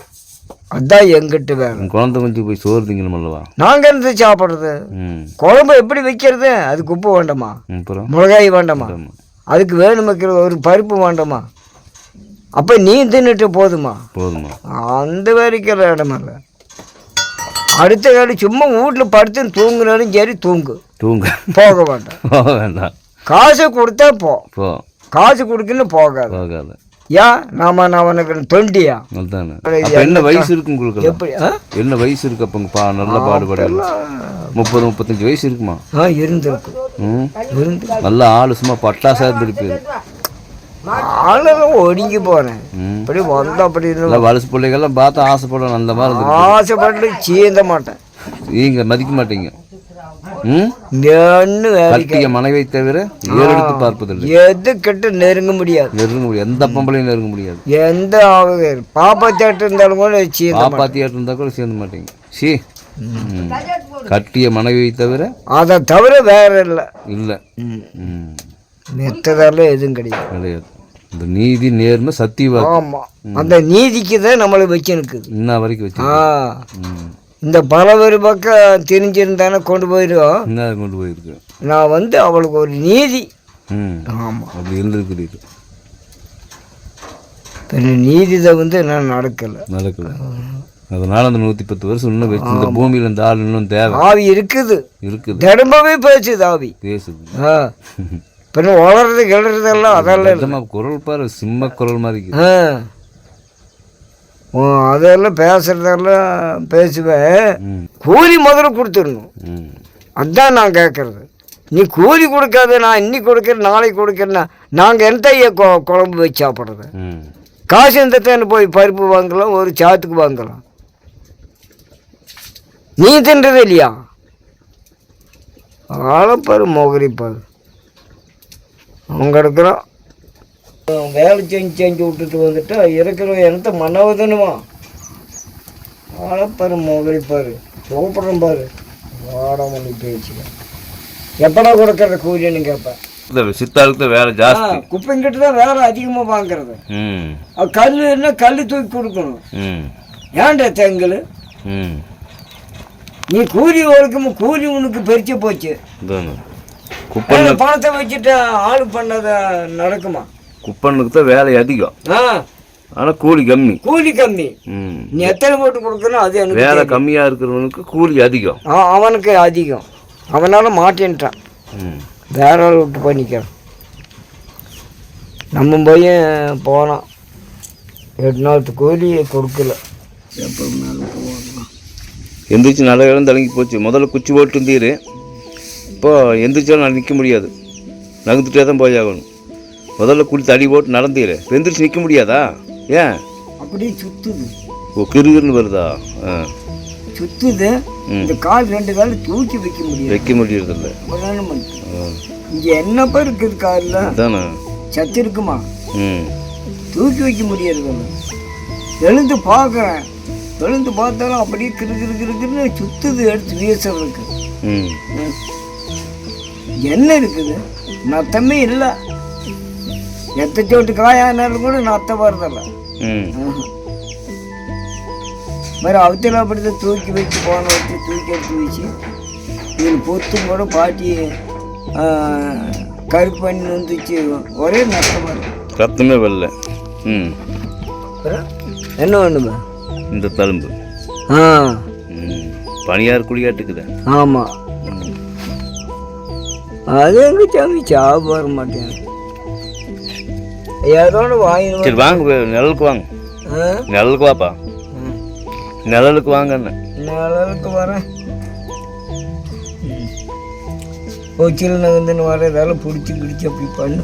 அதான் எங்கிட்ட வேலை. குழந்தை கொஞ்சம் போய் சோறு திங்கணும் அல்லவா? நாங்கள் இருந்து சாப்பிட்றது. குழம்பு எப்படி வைக்கிறது? அதுக்கு உப்பு வேண்டாமா? மிளகாய் வேண்டாமா? அதுக்கு வேணும் வைக்கிறது ஒரு பருப்பு வேண்டாமா? அப்போ நீ தின்னுட்டு போதுமா? அந்த வேலைக்கு இடமில்ல. அடுத்த வேலை சும்மா வீட்டில் படுத்துன்னு தூங்குனாலும் சரி தூங்கு போக வேண்டாம். காசு கொடுத்தா போ, காசு கொடுக்கணும் போகாது. ஏன் நான் உனக்கு தொண்டியா? என்ன வயசு இருக்கு உங்களுக்கு? எப்படி என்ன வயசு இருக்கு? அப்போ நல்ல பாடுபடலாம். 30-35 வயசு இருக்குமா? இருந்திருக்கு. நல்லா ஆளு சும்மா பட்டாசா இருந்திருக்கு. ஆளெல்லாம் ஒடுங்கி போனேன். இப்படி வந்தா அப்படி வலசு பிள்ளைகள்லாம் பார்த்து ஆசைப்படணும். அந்த மாதிரி ஆசைப்பட்டு சீந்த மாட்டேன். நீங்க மதிக்க மாட்டீங்க. மனைவியை தவிர ஏறெடுத்து பார்ப்பதில்லை. எது கிட்ட நெருங்க முடியாது. எந்த பொம்பளையும் நெருங்க முடியாது. எந்த பாப்பாத்தியாட்டு இருந்தாலும் கூட பாப்பாத்தியாட்டு இருந்தா கூட சேர்ந்து மாட்டீங்க. சி கட்டிய மனைவியை தவிர அதை தவிர வேற இல்லை. மெத்ததெல்லாம் எதுவும் கிடையாது. இந்த நீதி நேர்மை சத்தியம். ஆமா, அந்த நீதிக்கு தான் நம்மளை வச்சு இருக்குது இன்ன வரைக்கும் வச்சு. இந்த பல ஒரு பக்கம் தெரிஞ்சிருந்தானே கொண்டு போயிடுவோம். கொண்டு போயிருக்கு. நான் வந்து அவளுக்கு ஒரு நீதி. ஆமாம், அப்படி இருந்திருக்கு. நீதி தான் வந்து நான் நடக்கலை. அதனால அந்த 110 வருஷம் இன்னும் வச்சு இந்த பூமியில் இந்த ஆள் இன்னும் தேவை. ஆவி இருக்குது. திடம்பவே பேசுது ஆவி. பேசுது. பின்ன வளர்றது கிளறதெல்லாம் அதெல்லாம் குரல் பாரு, சிம்ம குரல் மாதிரி. அதெல்லாம் பேசுறதெல்லாம் பேசுவேன். கூலி முதல்ல கொடுத்துடணும். அதுதான் நான் கேட்கறது. நீ கூலி கொடுக்காத, நான் இன்னைக்கு கொடுக்குறேன் நாளைக்கு கொடுக்குறேன்னா நாங்கள் எந்த குழம்பு வச்சு சாப்பிட்றது? காசு எந்த தேனை போய் பருப்பு வாங்கலாம், ஒரு சாத்துக்கு வாங்கலாம். நீ தின்றது இல்லையா? ஆளப்பாரு மோகரிப்பாரு அவங்க இருக்கிறோம். வேலை செஞ்சு விட்டுட்டு வந்துட்டா இருக்கிற இடத்த மன்னவதனுமா ஆளப்பாரு மோகரிப்பாரு சூப்பரம் பாரு. வாடம் பண்ணி பேச்சுக்க எப்படா கொடுக்கறத கூலின்னு கேட்பேன். சித்தாளுக்கு வேலை ஜாஸ்தி. குப்பைங்கிட்ட தான் வேலை அதிகமாக வாங்குறது. கல்லுன்னா கல் தூக்கி கொடுக்கணும். ஏன்டா செங்கல்? நீ கூலி ஒழுக்கமோ கூலி உனக்கு பெருச்சு போச்சு. பணத்தை வச்சுட்டு ஆளு பண்ணத நடக்குமா? குப்பனுக்கு தான் வேலை அதிகம், ஆனால் கூலி கம்மி. நீ எத்தனை போட்டு கொடுக்கணும் அது எனக்கு. வேலை கம்மியாக இருக்கிறவனுக்கு கூலி அதிகம். அவனுக்கு அதிகம். அவனால மாட்டேன்ட்டான். வேற ஆள் விட்டு பண்ணிக்கிறான். நம்ம பையன் போனான் 8 நாளுக்கு கூலி கொடுக்கல. எந்திரிச்சு நல்ல இடம் தலங்கி போச்சு. முதல்ல குச்சி போட்டு இருந்தீர், இப்போ எந்திரிச்சாலும் நான் நிற்க முடியாது, நகர்ந்துட்டே தான் போய் ஆகணும். முதல்ல குளி தடி போட்டு நடந்தீர், இப்போ எந்திரிச்சு நிற்க முடியாதா? ஏன் அப்படியே சுத்துது? ஓ, கிருகிருன்னு வருதா? சுத்துது. இந்த கால் 2 கால் தூக்கி வைக்க முடியறதில்ல. இங்கே என்னப்பா இருக்குது காலில்? தானே சத்து இருக்குமா? தூக்கி வைக்க முடியறதில்ல. எழுந்து பார்க்குறேன், விழுந்து பார்த்தாலும் அப்படியே கிருன்னு சுத்துது எடுத்து வீசுறதுக்கு. ம் என்ன இருக்குது? நத்தமே இல்லை. எத்தச்சோட்டு காயானாலும் கூட நத்தம் வருதில்ல. ம் மாதிரி அவத்தில் அப்படிதான் தூக்கி வச்சு போன வச்சு தூக்கி எடுத்து வச்சு இதில் பொத்தும் கூட பாட்டி கருப்பு பண்ணி வந்துச்சு. ஒரே நஷ்டமாக இருக்கும். ரத்தமே வரல. ம் என்ன பண்ணுமா இந்த தழும்பு? ஆ ம் பனியார் குழியாட்டுக்குதா? ஆமாம். அது எங்கே சாமி சாவு வர மாட்டேன். யாரோட வாங்கி சரி வாங்க, நிழலுக்கு வாங்க. நிழலுக்கு வாப்பா, நிழலுக்கு வாங்க. நிழலுக்கு வரேன். கொச்சியில் நகர்ந்துன்னு வர இதெல்லாம் பிடிச்சி பிடிச்சி அப்படி பண்ணு.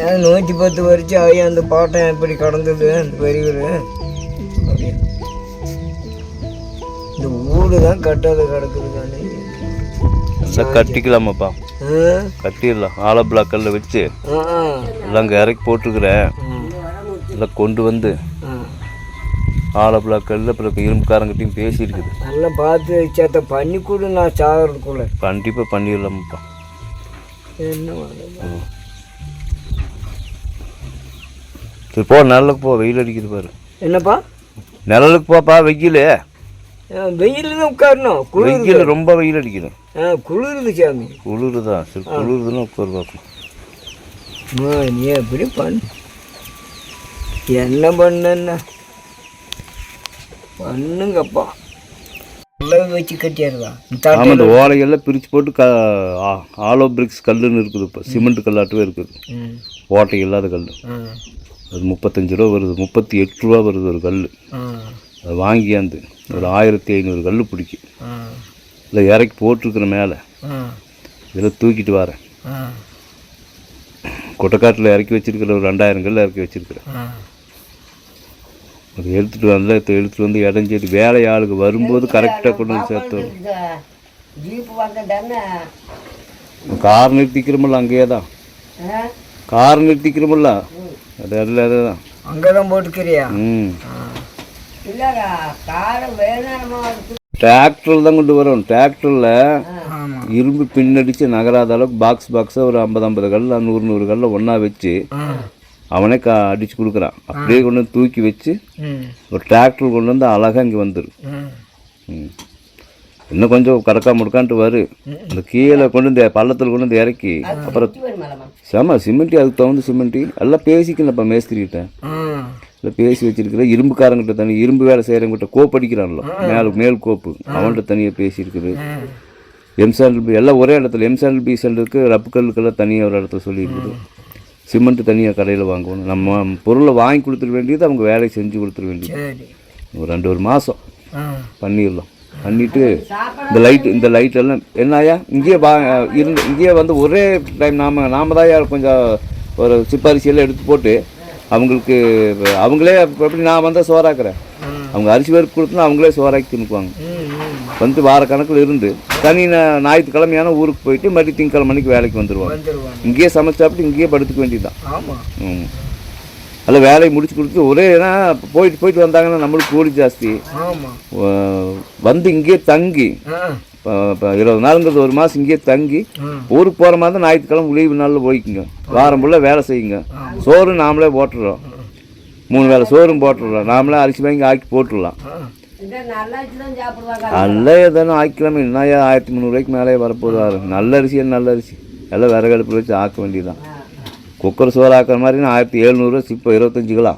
110 வருஷம் ஆகி அந்த பாட்டம் எப்படி கடந்தது அந்த பெரியவர். இந்த ஊடு தான் கட்டாத கிடக்குது தானே. கட்டிக்கலாமாப்பா? கட்டிடலாம். ஆல பிளாக்கல்ல வச்சு எல்லாம் அங்கே இறக்கி போட்டுருக்குறேன். எல்லாம் கொண்டு வந்து ஆல பிளாக்கல்ல அப்புறம் இரும்புக்காரங்கிட்டையும் பேசியிருக்குது. நல்லா பார்த்து சேத்த பண்ணி கொடு. நான் சாகிறதுக்குள்ள கண்டிப்பாக பண்ணிடலாமாப்பா. என்ன சரி போ, நிழலுக்கு போ. வெயில் அடிக்குது பாரு. என்னப்பா? நிழலுக்கு போப்பா. வெயில் வெயில் தான் உட்காரணும். வெயில் ரொம்ப வெயில் அடிக்குது. குளிருது சாமி. குளிருதான். சரி குளிருதுன்னு உட்காரு பார்ப்போம். நீ எப்படி பண்ணு. என்ன பண்ண பண்ணுங்கப்பா. எல்லாம் வச்சு கட்டிடுதா? ஆமாம், இந்த ஓலையெல்லாம் பிரித்து போட்டு ஆலோ பிரிக்ஸ் கல்லுன்னு இருக்குது. இப்போ சிமெண்ட் கல்லாட்டவே இருக்குது. ஓட்டை இல்லாத கல். அது 35 ரூபா வருது. 38 ரூபா வருது ஒரு கல். அதை வாங்கியாந்து ஒரு 1500 கல் பிடிக்கும். இல்லை இறக்கி போட்டிருக்கிற மேலே இதில் தூக்கிட்டு வரேன். கொட்டைக்காட்டில் இறக்கி வச்சிருக்கிற ஒரு 2000 கல் இறக்கி வச்சிருக்கிறேன். அது எடுத்துகிட்டு வந்து இடஞ்சேரி வேலை ஆளுக்கு வரும்போது கரெக்டாக கொண்டு வந்து சேர்த்து வரும். கார் நிறுத்திக்கிறோமில்ல அங்கேயே தான். கார் நிறுத்திக்கிறோமில்ல அது அதில் தான் அங்கே தான் போட்டுக்கிறியா? ம் டிராக்டரில் தான் கொண்டு வரும். டிராக்டரில் இரும்பு பின்னடித்து நகராத அளவுக்கு பாக்ஸாக ஒரு 50 கல் 100 கல்ல ஒன்றா வச்சு அவனே அடித்து கொடுக்குறான். அப்படியே கொண்டு வந்து தூக்கி வச்சு ஒரு டிராக்டர் கொண்டு வந்து அழகாக இங்கே வந்துடும். இன்னும் கொஞ்சம் கடக்கா முடுக்கான்ட்டு வரும். அந்த கீழே கொண்டு வந்து பள்ளத்தில் கொண்டு வந்து இறக்கி அப்புறம் சிமெண்ட்டி அதுக்கு தகுந்த சிமெண்ட்டி எல்லாம் பேசிக்கலப்பா மேஸ்திரிக்கிட்ட. இல்லை பேசி வச்சிருக்கிற இரும்புக்காரங்கிட்ட தனி இரும்பு வேலை செய்கிறவங்கிட்ட கோப்பு அடிக்கிறான்ல மேல் கோப்பு அவன்கிட்ட தனியாக பேசியிருக்குது. எம்சாண்டில் எல்லாம் ஒரே இடத்துல எம்சாண்டில் பிசாண்டுக்கு ரப்பு கல்லுக்கெல்லாம் தனியாக ஒரு இடத்துல சொல்லியிருக்குது. சிமெண்ட்டு தனியாக கடையில் வாங்குவோம். நம்ம பொருளை வாங்கி கொடுத்துட வேண்டியது, அவங்க வேலையை செஞ்சு கொடுத்துட வேண்டியது. ஒரு 2 மாதம் பண்ணிடலாம். பண்ணிவிட்டு இந்த லைட்டெல்லாம் என்னாயா இங்கேயே வந்து ஒரே டைம் நாம் தான் கொஞ்சம் ஒரு சிப்பரிசியெல்லாம் எடுத்து போட்டு அவங்களே எப்படி நான் வந்தால் சோறாக்குறேன். அவங்க அரிசி பருப்பு கொடுத்தோன்னா அவங்களே சோறாக்கி தின்னுக்குவாங்க. வந்து வார கணக்கில் இருந்து தனி ஞாயிற்றுக்கிழமையான ஊருக்கு போயிட்டு மறுபடியும் திங்கக்கிழமை மணிக்கு வேலைக்கு வந்துடுவாங்க. இங்கேயே சமைச்சாப்பிட்டு இங்கேயே படுத்துக்க வேண்டியதுதான். அதில் வேலையை முடிச்சு கொடுத்து ஒரே ஏன்னா போயிட்டு வந்தாங்கன்னா நம்மளுக்கு கூலி ஜாஸ்தி. வந்து இங்கேயே தங்கி இப்போ 20 நாளுங்கிறது 1 மாதம் இங்கேயே தங்கி ஊருக்கு போகிற மாதிரி தான் ஞாயிற்றுக்கிழமை லீவு நாளில் போய்க்குங்க. வாரம் ஃபுல்லாக வேலை செய்யுங்க. சோறு நாமளே போட்டுடுறோம். 3 வேளை சோறும் போட்டுடுறோம். நாமளே அரிசி வாங்கி ஆக்கி போட்டுடலாம். நல்ல எதானும் ஆக்கிக்கலாமே. என்ன 1300 ரூபாய்க்கு மேலே வரப்போகுது. நல்ல அரிசி எல்லாம் விறகு அடுப்பில் வச்சு ஆக்க வேண்டியதுதான். குக்கர் சோறு ஆக்கிற மாதிரி 1700 இப்போ 25 கிலோ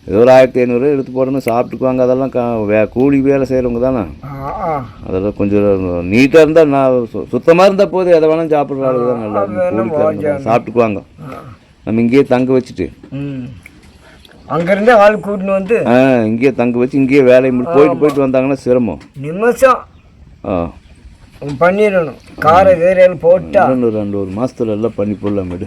ஏதோ ஒரு 1500 எடுத்து போடணும். சாப்பிட்டுக்குவாங்க. அதெல்லாம் கூலி வேலை செய்கிறவங்க தானே. அதெல்லாம் கொஞ்சம் நீட்டாக இருந்தால் நான் சுத்தமாக இருந்தால் போது எதை வேணாலும் சாப்பிட்ற ஆளுக்கு தான் நல்லா கூலிக்காரங்க சாப்பிட்டுக்குவாங்க. நம்ம இங்கேயே தங்க வச்சுட்டு அங்கேருந்தே ஆள் கூட்டின்னு வந்து இங்கேயே தங்க வச்சு இங்கேயே வேலையை போயிட்டு வந்தாங்கன்னா சிரமம். நிமிஷம் பண்ணிடணும். காரை வேறையில் போட்டால் 2 மாதத்துல எல்லாம் பண்ணி போடலாம். மேடு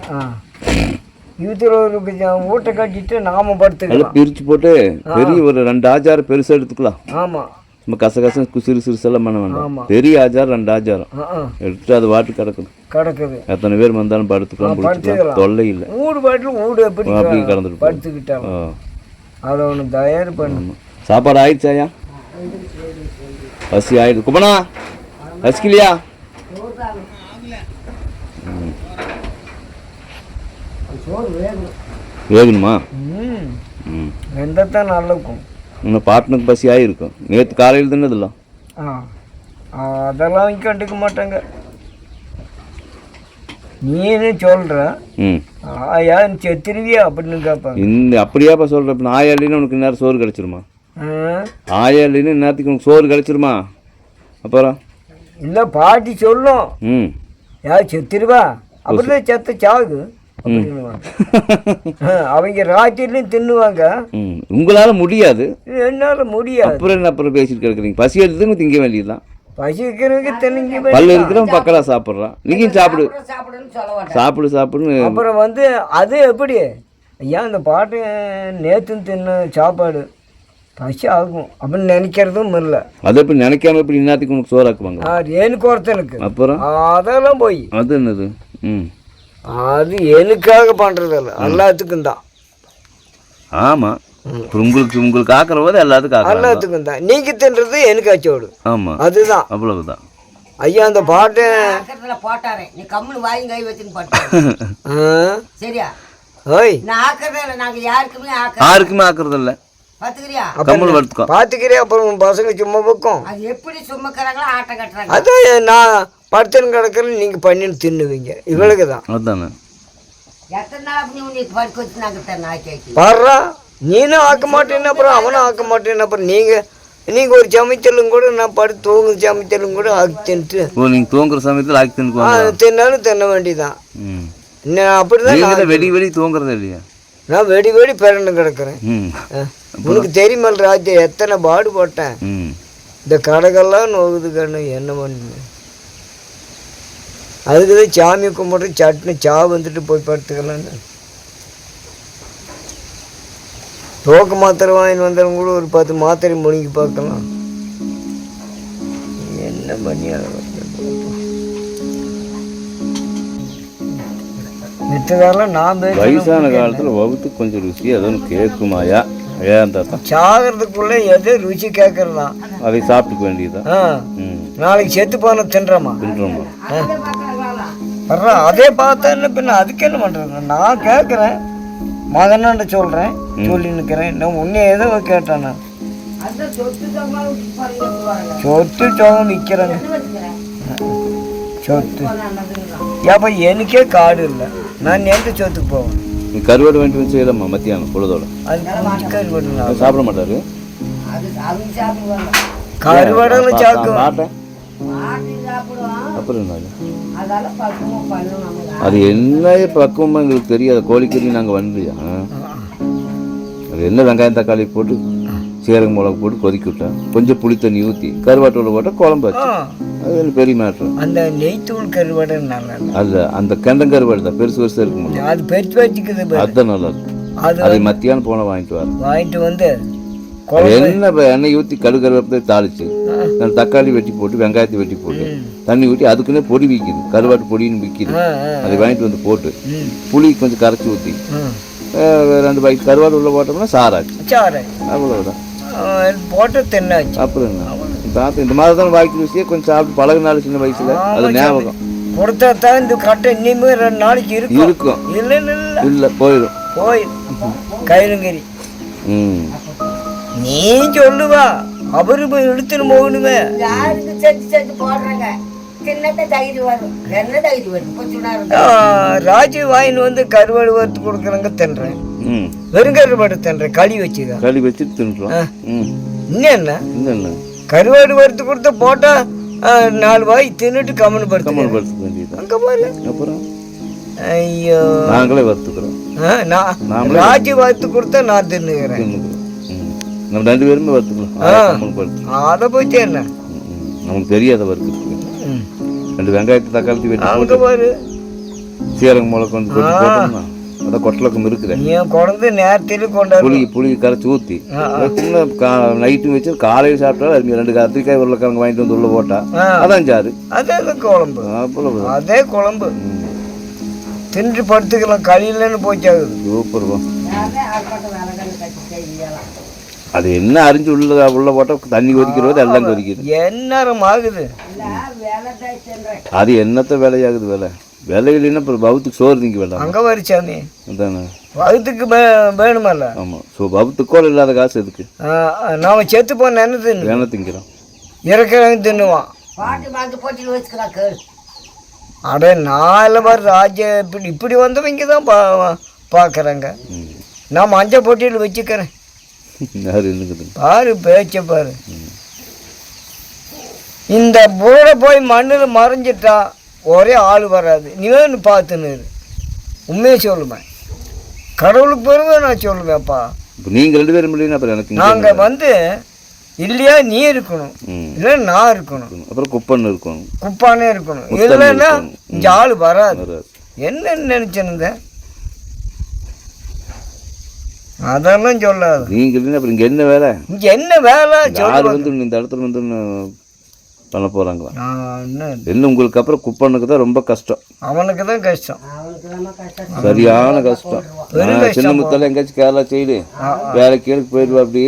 ஊட்ட கட்டிட்டு நாம படுத்துக்கலாம். பிரித்து போட்டு பெரிய ஒரு 2 ஆச்சாரம் பெருசாக எடுத்துக்கலாம். ஆமாம், நம்ம கசகசம் சிறுசெல்லாம் பண்ண வேண்டாம். பெரிய ஆச்சாரம் 2 ஆச்சாரம் எடுத்துட்டு அது வாட்டு கிடக்குது. எத்தனை பேர் வந்தாலும் படுத்துக்கலாம். தொல்லை இல்லை. ஊடு பாட்டில் ஊடு எப்படி அப்படி கிடந்துட்டு படுத்துக்கிட்டோம். அதை ஒன்று தயார் பண்ணு. சாப்பாடு ஆயிடுச்சாயா? பசி ஆயிடுது. குப்பனா பசிக்கலையா? வேகணுமா? ம் வெந்தத்தான் நல்லா இருக்கும். இன்னும் பாட்டனுக்கு பசி ஆகிருக்கும். நேற்று காலையில் தின்னதெல்லாம் அதெல்லாம் கண்டுக்க மாட்டாங்க. நீனு சொல்ற ஆயா செத்துருவியா அப்படின்னு கேட்பாங்க. இந்த அப்படியாப்பா சொல்கிறேன். இப்போ ஆயா இல்லைன்னு உனக்கு நேரம் சோறு கிடச்சிருமா? ஆயா இல்லைன்னு நேரத்துக்கு உனக்கு சோறு கிடச்சிருமா? அப்புறம் இல்லை பாட்டி சொல்லும் யார் செத்துருவா அப்படிதான் செத்த சாகு அவங்க ராத்திரிலையும் தின்னுவாங்க. உங்களால முடியாது, என்னால முடியாது. அப்புறம் என்ன அப்புறம் பேசிட்டு கிடக்குறீங்க? பசி எடுத்துன்னு திங்க வேண்டியதுதான். பசி இருக்கிறவங்க தின்னுங்க. பல்லு இருக்கிறவன் பக்கலா சாப்பிட்றான். நீங்க சாப்பிடு சாப்பிடு சாப்பிடுன்னு. அப்புறம் அது எப்படி ஐயா அந்த பாட்டு நேற்று தின்ன சாப்பாடு பசி ஆகும் அப்படின்னு நினைக்கிறதும் இல்லை. அது எப்படி நினைக்காம எப்படி இன்னத்துக்கு உனக்கு சோறாக்குவாங்க? எனக்கு ஒருத்தனுக்கு. அப்புறம் அதெல்லாம் போய் அது என்னது? அது எனக்காக பண்ணுறதில்ல, எல்லாத்துக்கும் தான். ஆமாம், உங்களுக்கு ஆக்கிற போது எல்லாத்துக்கும் தான். நீங்கள் தின்றது எனக்கு அச்சோடு. ஆமாம், அதுதான், அவ்வளவுதான். ஐயா அந்த பாட்டு போட்டாரே நீ கம்முன்னு வாங்கி கை வச்சுன்னு போட்டேன். சரியா? ஓய் நான் ஆக்கிறதே இல்லை. நாங்கள் யாருக்குமே ஆக்குறது இல்லை. பார்த்துக்கிறியா? கம்மல் வளர்த்துக்கோ. பார்த்துக்கிறியா? அப்புறம் உன் பசங்க சும்மா பக்கம் அது எப்படி சுமக்கிறாங்களோ ஆட்டம் கட்டுறாங்க. அதான் நான் படுத்துன்னு கிடக்குறேன், நீங்கள் பண்ணின்னு தின்னுவீங்க. இவளுக்கு தான் அதுதானே. எத்தனை நாள் அப்படி உனக்கு படுக்க வச்சு நாங்கள் தரேன் ஆக்கி பாடுறா. நீனும் ஆக்க மாட்டேன்னு அப்புறம் அவனும் ஆக்க மாட்டேன்னு அப்புறம் நீங்கள் ஒரு சமைச்சலும் கூட நான் படுத்து தூங்கு சமைச்சலும் கூட ஆக்கி தின்ட்டு நீங்கள் தூங்குற சமயத்தில் ஆக்கி தின்னாலும் தின்ன வேண்டிதான். அப்படிதான் வெடி தூங்குறது இல்லையா? நான் வெடி பிறண்டு கிடக்குறேன். உனக்கு தெரியுமா ராஜ்யம் எத்தனை பாடு போட்டேன். இந்த கடைகள்லாம் நோகுது கண்ணு, என்ன பண்ணு. அதுக்குதான் சாமி கும்பிட்டு சட்னி வந்துட்டு போய் படுத்துக்கலான்னு. தோக்கு மாத்திரை வாங்கிட்டு வந்தவங்க கூட ஒரு 10 மாத்திரை முழுங்கி பார்க்கலாம். என்ன பண்ணி விட்டதாலும் நான் வயசான காலத்தில் வகுத்து கொஞ்சம் ருசி அதுவும் கேட்குமாயா? சாகிறதுக்குள்ள எது ருசி கேட்கறதான், அதை சாப்பிட்டுக்க வேண்டியதுதான். நாளைக்கு செத்து போன தின்றோமா? வர்றோம் அதே பார்த்தா என்ன பின்ன அதுக்கு என்ன பண்றது? நான் கேட்குறேன், மகனாண்ட சொல்றேன், சொல்லி நிற்கிறேன். நான் உன்னை ஏதோ கேட்டேன். நான் சொத்து சோகம் விற்கிறேங்க. சொத்து ஏப்பா எனக்கே காடு இல்லை, நான் எந்த சொத்துக்கு போவேன்? நீ கருவாடு வாங்கிட்டு வந்து செய்யலாமா மத்தியானம் பொழுதோட? அது கருவாடு சாப்பிட மாட்டாரு. கருவாடெல்லாம் சாப்பிடுவேன். அப்புறம் என்ன அது என்ன பக்குவமாக எங்களுக்கு தெரியாது. கோழிக்கறி நாங்கள் வந்துயா அது என்ன வெங்காயம் தக்காளி போட்டு சீரக மிளகு போட்டு கொதிக்க விட்டேன், கொஞ்சம் புளி தண்ணி ஊற்றி கருவாட்டோட போட்டால் குழம்பு வச்சு. அது எனக்கு பெரிய மேட்ரு. அந்த நெய்த்தூள் கருவாடு நல்லா அல்ல, அந்த கெண்டம் கருவாடு தான் பெருசு பெருசாக இருக்கும். அது பெருசு வச்சுக்குது, அதுதான் நல்லா இருக்கும். அதை மத்தியானம் போன வாங்கிட்டு வந்து என்ன எண்ணெய் ஊற்றி கருவேப்பிலை தாளிச்சு தக்காளி வெட்டி போட்டு வெங்காயத்தை வெட்டி போட்டு தண்ணி ஊற்றி அதுக்குன்னே பொடி விற்கிது, கருவாட்டு பொடின்னு விற்கிது. அதை வாங்கிட்டு வந்து போட்டு புளி கொஞ்சம் கரைச்சி ஊற்றி 2 பாக்கெட் கருவாடு உள்ள போட்டோம்னா சாராச்சு. அவ்வளோதான் போட்டு தின்னாச்சு. அப்புறம் என்ன இந்த மாதிரி தான் வாய்க்கு ருசியே கொஞ்சம் சாப்பிட்டு பழகினாலும் சின்ன வயசுல அது ஞாபகம் கொடுத்தா தான் இந்த கட்டை இனிமே 2 நாளைக்கு இருக்கும். இல்லை போயிடும் கைலங்கரி. நீ சொல்லுவா அவரு போய் எடுத்துன்னு போகணுமே. யாருக்கு செஞ்சு போடுறாங்க. ராஜு வாயின் வந்து கருவாடு வறுத்து கொடுக்குறாங்க, தின்றேன். வெறும் கருவாடு தின்றேன், களி வச்சு தின்றோம். என்ன கருவாடு வறுத்து கொடுத்த போட்டா 4 வாய் தின்னுட்டு கம்மனு படுத்து அங்க பாரு. அப்புறம் ஐயோ நாங்களே வறுத்துக்கிறோம். ராஜு வறுத்து கொடுத்தா நான் தின்னுக்கிறேன். நம்ம 2 பேருமே வறுத்துக்கலாம். அதை போச்சு என்ன நமக்கு தெரியாத வறுத்து 2 வெங்காயத்தை தக்காளி வெட்டி போட்டு சீரக மிளகு கொண்டு போட்டோம்னா அதான் கொட்டலக்கம் இருக்குது. குழந்தை நேரத்தில் கொண்டாடு புளி கரைச்சி ஊற்றி சின்ன நைட்டும் வச்சு காலையில் சாப்பிட்டாலும் அது 2 கத்திரிக்காய் உருளைக்கிழங்கு வாங்கிட்டு வந்து உள்ள போட்டா அதான் சாரு. அதே குழம்பு, அதே குழம்பு தின்று படுத்துக்கலாம். களியிலன்னு போச்சாகுது. சூப்பர். அதான் ஆர்ப்பாட்டம் வேலை கட்டி செய்யலாம். அது என்ன அரிஞ்சு உள்ள போட்டால் தண்ணி கொதிக்கிறது எல்லாம் கொதிக்குது. எந்நேரம் ஆகுது. இல்லை வேலை தான் சென்றேன். அது என்னத்த வேலையாகுது வேலை இல்லைன்னா அப்புறம் பவுத்துக்கு சோறு திங்க வேண்டாம். அங்கே வரிச்சாமி அதானே வகுத்துக்கு வேணுமல்ல. ஆமாம். ஸோ பவுத்துக்கோள் இல்லாத காசு எதுக்கு? நாம் செத்து போன என்ன தின்னு வேணா திங்கிறோம். இறக்கிறவங்க தின்னுவான். பாட்டு பாட்டு போட்டியில் வச்சுக்கலாம் கேள். அடே நான் இல்லை பாரு ராஜ்ய இப்படி வந்தவங்க தான் பார்க்குறாங்க. நான் மஞ்சள் போட்டியில் வச்சுக்கிறேன். யார் என்னங்குது பாரு பேச்ச பாரு. இந்த பூரை போய் மண்ணில் மறைஞ்சிட்டா ஒரே ஆள் வராது. நீவேன்னு பார்த்துன்னு உண்மையை சொல்லுவேன். கடவுளுக்கு பிறகு நான் சொல்லுவேன்ப்பா. இப்போ நீங்கள் 2 பேரும் இல்லைன்னா அப்புறம் எனக்கு நாங்கள் வந்து இல்லையா நீ இருக்கணும், இல்லை நான் இருக்கணும், அப்புறம் குப்பன்னு இருக்கணும், குப்பானே இருக்கணும். இல்லைன்னா இங்கே ஆள் வராது. என்னன்னு நினச்சிருந்தேன் அதெல்லாம் சொல்லாது. நீங்கள் இல்லைன்னா அப்புறம் இங்கே என்ன வேலை? இங்கே என்ன வேலை? யார் வந்து இந்த இடத்துல வந்து பண்ண போகிறாங்களா? என்ன உங்களுக்கு அப்புறம் குப்பனுக்கு தான் ரொம்ப கஷ்டம். அவனுக்கு தான் கஷ்டம். சரியான கஷ்டம். சின்ன முத்தால எங்கேயாச்சும் கேரளா சைடு வேற கீழக்கு போயிடுவா. அப்படி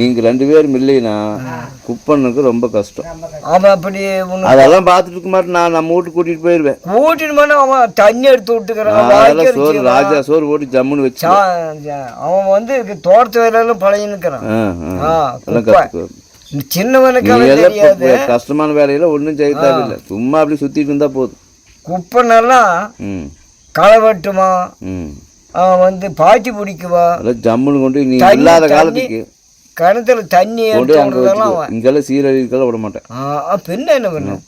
நீங்கள் 2 பேரும் இல்லைன்னா குப்பனுக்கு ரொம்ப கஷ்டம். அவன் அப்படி அதெல்லாம் பார்த்துட்டு இருக்க மாட்டேன். நான் நம்ம வீட்டுக்கு கூட்டிகிட்டு போயிடுவேன். கூட்டிட்டு போனா அவன் தண்ணி எடுத்து விட்டுக்கிறான். சோறு ராஜா சோறு போட்டு ஜம்முன்னு வச்சு அவன் வந்து தோட்டத்து வேலையில பழகினுக்கிறான். சின்னவனுக்கு கஷ்டமான வேலையில ஒன்றும் செய்ய தேவையில்லை. சும்மா அப்படி சுத்திட்டு இருந்தா போதும். குப்பனெல்லாம் களை வெட்டுமா, அவன் வந்து பாய்ச்சி பிடிக்குவா, ஜம்முன்னு கொண்டு நீ இல்லாத காலத்துக்கு கிணத்துல தண்ணி இங்கெல்லாம் சீரழிவுக்கெல்லாம் விட மாட்டேன். பின்ன என்ன பண்ண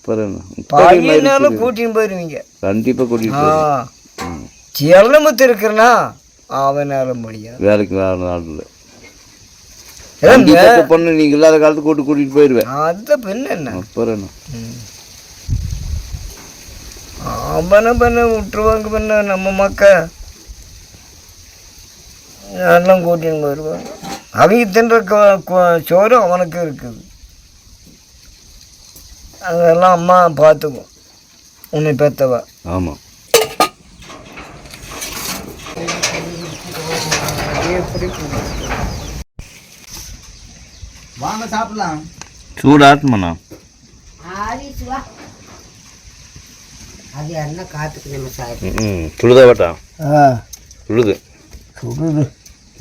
கூட்டின்னு போயிருவீங்க. கண்டிப்பா கூட்டிட்டு செல்லமுத்து இருக்கிறனா அவனால முடியாது. வேலைக்கு வேற நாள் இல்லை. பொண்ணு நீங்க இல்லாத காலத்துக்கு கூட்டிட்டு போயிடுவேன். அதுதான் பின்ன என்ன அப்புறம் என்ன அவனை பண்ண விட்டுருவாங்க. பண்ண நம்ம மக்க எல்லாம் கூட்டின்னு போயிடுவாங்க. அவங்க தின்ற சோறு அவனுக்கு இருக்குது. அதெல்லாம் அம்மா பார்த்துக்கும் உன்னை பெத்தவா. ஆமாம். வாங்க சாப்பிடலாம். சூடாத்மண்ணா அது என்ன காத்துக்கு நம்ம சுடுதா வாட்டா சுடுது சுடுது.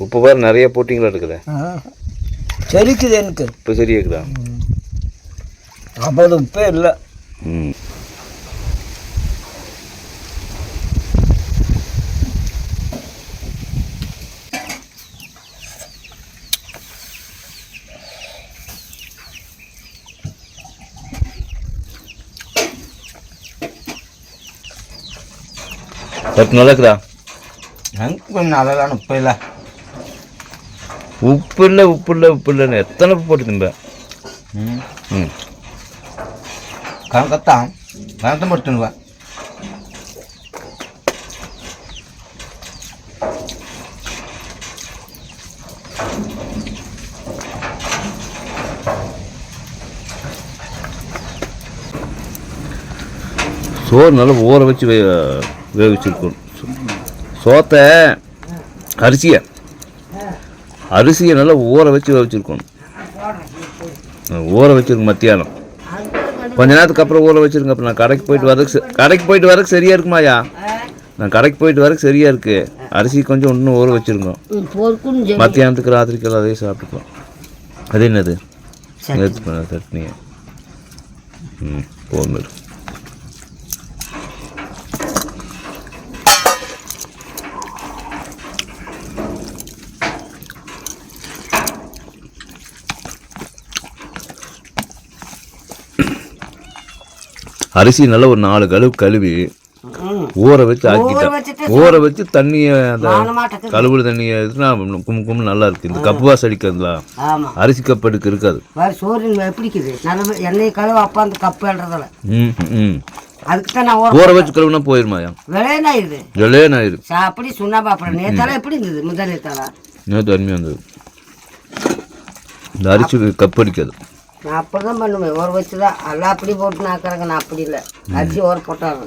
உப்பு பாரு நிறைய போட்டிங்களா இருக்குது. சரிக்குது எனக்கு இப்போ சரியா இருக்குதா? அப்போ அது உப்பே இல்லை. நல்லா இருக்குதா? எனக்கு கொஞ்சம் நல்லாதான். உப்பு இல்லை உப்பு இல்லை உப்பு இல்லை உப்பு இல்லைன்னு எத்தனை உப்பு போட்டு திம்ப? கணக்கத்தான் கணத்தை மட்டும் சோறு நல்லா ஊற வச்சு வேவிச்சிருக்கணும். சோத்தை அரிசியை நல்லா ஊற வச்சு வேவிச்சிருக்கணும். ஊற வச்சிருக்கணும் மத்தியானம். கொஞ்ச நேரத்துக்கு அப்புறம் ஊற வச்சிருங்க. அப்புறம் நான் கடைக்கு போயிட்டு வரக்கு சரியா இருக்குமாயா? நான் கடைக்கு போயிட்டு வரக்கு சரியா இருக்கு. அரிசி கொஞ்சம் இன்னும் ஊற வச்சிருங்க. மத்தியானத்துக்கு ராத்திரிக்கு அதே சாப்பிட்டுக்கலாம். அது என்னது சட்னி? போதும். அரிசி நல்லா ஒரு 4 கழுவு கழுவி ஊற வச்சு ஆக்கிட்டேன். ஊற வச்சு தண்ணியை அந்த கழுவுல தண்ணியை கும்பு நல்லா இருக்கு. இந்த கப்பு வாசம் அடிக்கிறதுல அரிசி கப் எடுக்க இருக்காது. ஊற வச்சு கழுவுனா போயிருமாயா? விளையாடு அப்படி சொன்னாப்பா. அப்புறம் நேத்தால எப்படி இருந்தது? முதல் நேத்தாலா நேற்று அருமையாக இருந்தது. இந்த அரிசி கப் அடிக்காது. நான் அப்படி தான் பண்ணுவேன். ஊற வச்சு தான் எல்லாம் அப்படி போட்டு நாக்குறாங்க. நான் அப்படி இல்லை, அரிசி ஊற போட்டாங்க.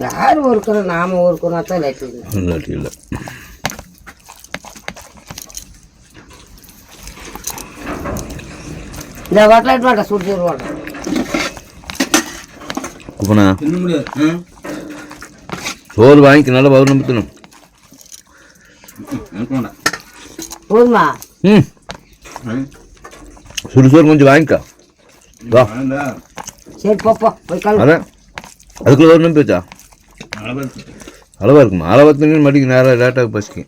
யார் ஒருக்கிறோம் நாம ஒருக்கிறோம் தான் லைட்டு இல்லாட்டி இல்லை. இந்த வாட்டலாட்டு வாட்டா சுட்டு வாட்டா அப்பண்ணா சோறு வாங்கிக்க நல்லா பவர் நம்பித்தணும். போதுமா ம் சுடுசோறு கொஞ்சம் வாங்கிக்கா. வா சரி போப்போ போய் கல் அதான் அதுக்குள்ள ஒரு நம்பி வச்சா அளவாக இருக்குமா? அளவாக மடிக்கு நேரம் லேட்டாக பசிக்கு.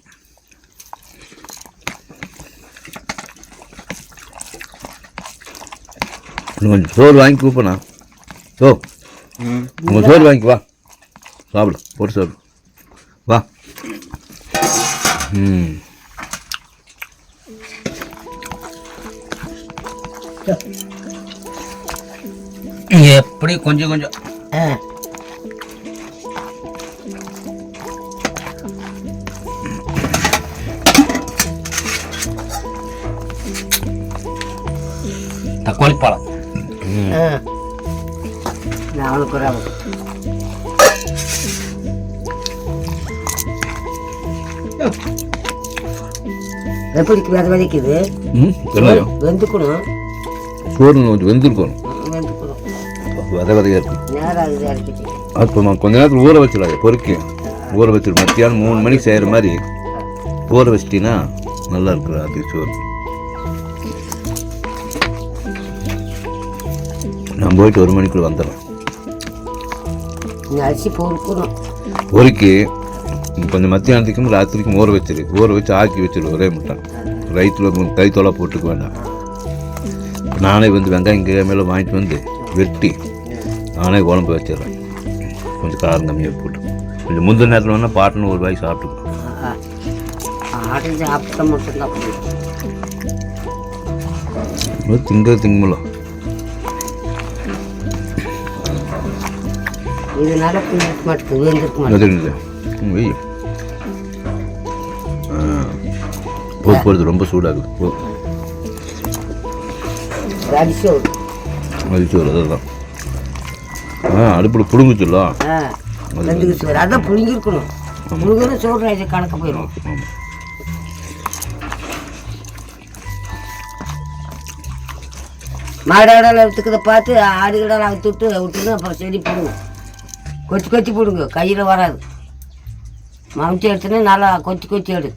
இன்னும் கொஞ்சம் சோறு வாங்கி கூப்பிண்ணா. ஓ உங்கள் சோறு வாங்கி வா சாப்பிடு போட்டு சாப்பிடு வா. ம் எப்படி கொஞ்சம் கொஞ்சம் தக்காளி பழம் அவனுக்கு எப்படி வித விதைக்குது வெந்துக்கணும். சோறு கொஞ்சம் வெந்திருக்கணும். வெந்துக்கணும் விதை விதையாக இருக்கும். நேரம் ஆகுது இறக்கிட்டு அப்போ நான் கொஞ்ச நேரத்தில் ஊற வச்சிடாது பொறுக்கி ஊற வச்சிடும். மத்தியானம் 3 மணிக்கு செய்கிற மாதிரி ஊற வச்சிட்டிங்கன்னா நல்லா இருக்குது அது சோறு. நான் போயிட்டு 1 மணிக்குள்ள வந்துடுறேன். அரிசி பொறுக்கணும். பொறுக்கி கொஞ்சம் மத்தியானத்துக்கும் ராத்திரிக்கும் ஊற வச்சிரு. ஊற வச்சு ஆக்கி வச்சிரு ஒரே முட்டை. ரைத்தில் கொஞ்சம் கைத்தோலை போட்டுக்க வேண்டாம். நானே வந்து வெங்காயம் மேலே வாங்கிட்டு வந்து வெட்டி நானே குழம்பு வச்சிடுறேன். கொஞ்சம் காரம் கம்மியாக போட்டு கொஞ்சம் முந்தின நேரத்தில் வேணால் பாட்டுன்னு ஒரு வாய் சாப்பிட்டுக்கோ. ஆடு சாப்பிட்டா மட்டும்தான் திங்கலாம். இதனால புளிக்க மாட்டேங்குது வெந்திருக்க மாட்டேங்குது. வெய் போக்குவரத்து ரொம்ப சூடாகுது. அரிசோறு அரிசோறு அதெல்லாம் அடுப்பில் புழுங்குச்சுல்ல சோறு அதான் புழுங்கிருக்கணும். புழுங்கணும் சோறு ரைஸ் கணக்க போயிடும். மாடாடெல்லாம் எடுத்துக்கிறத பார்த்து ஆடுகடெல்லாம் அவுத்து விட்டுன்னு அப்புறம் செடி போடுங்க. கொத்தி கொத்தி போடுங்க கையில் வராது. மம்ச்சி எடுத்துன்னு நல்லா கொத்தி கொத்தி எடு.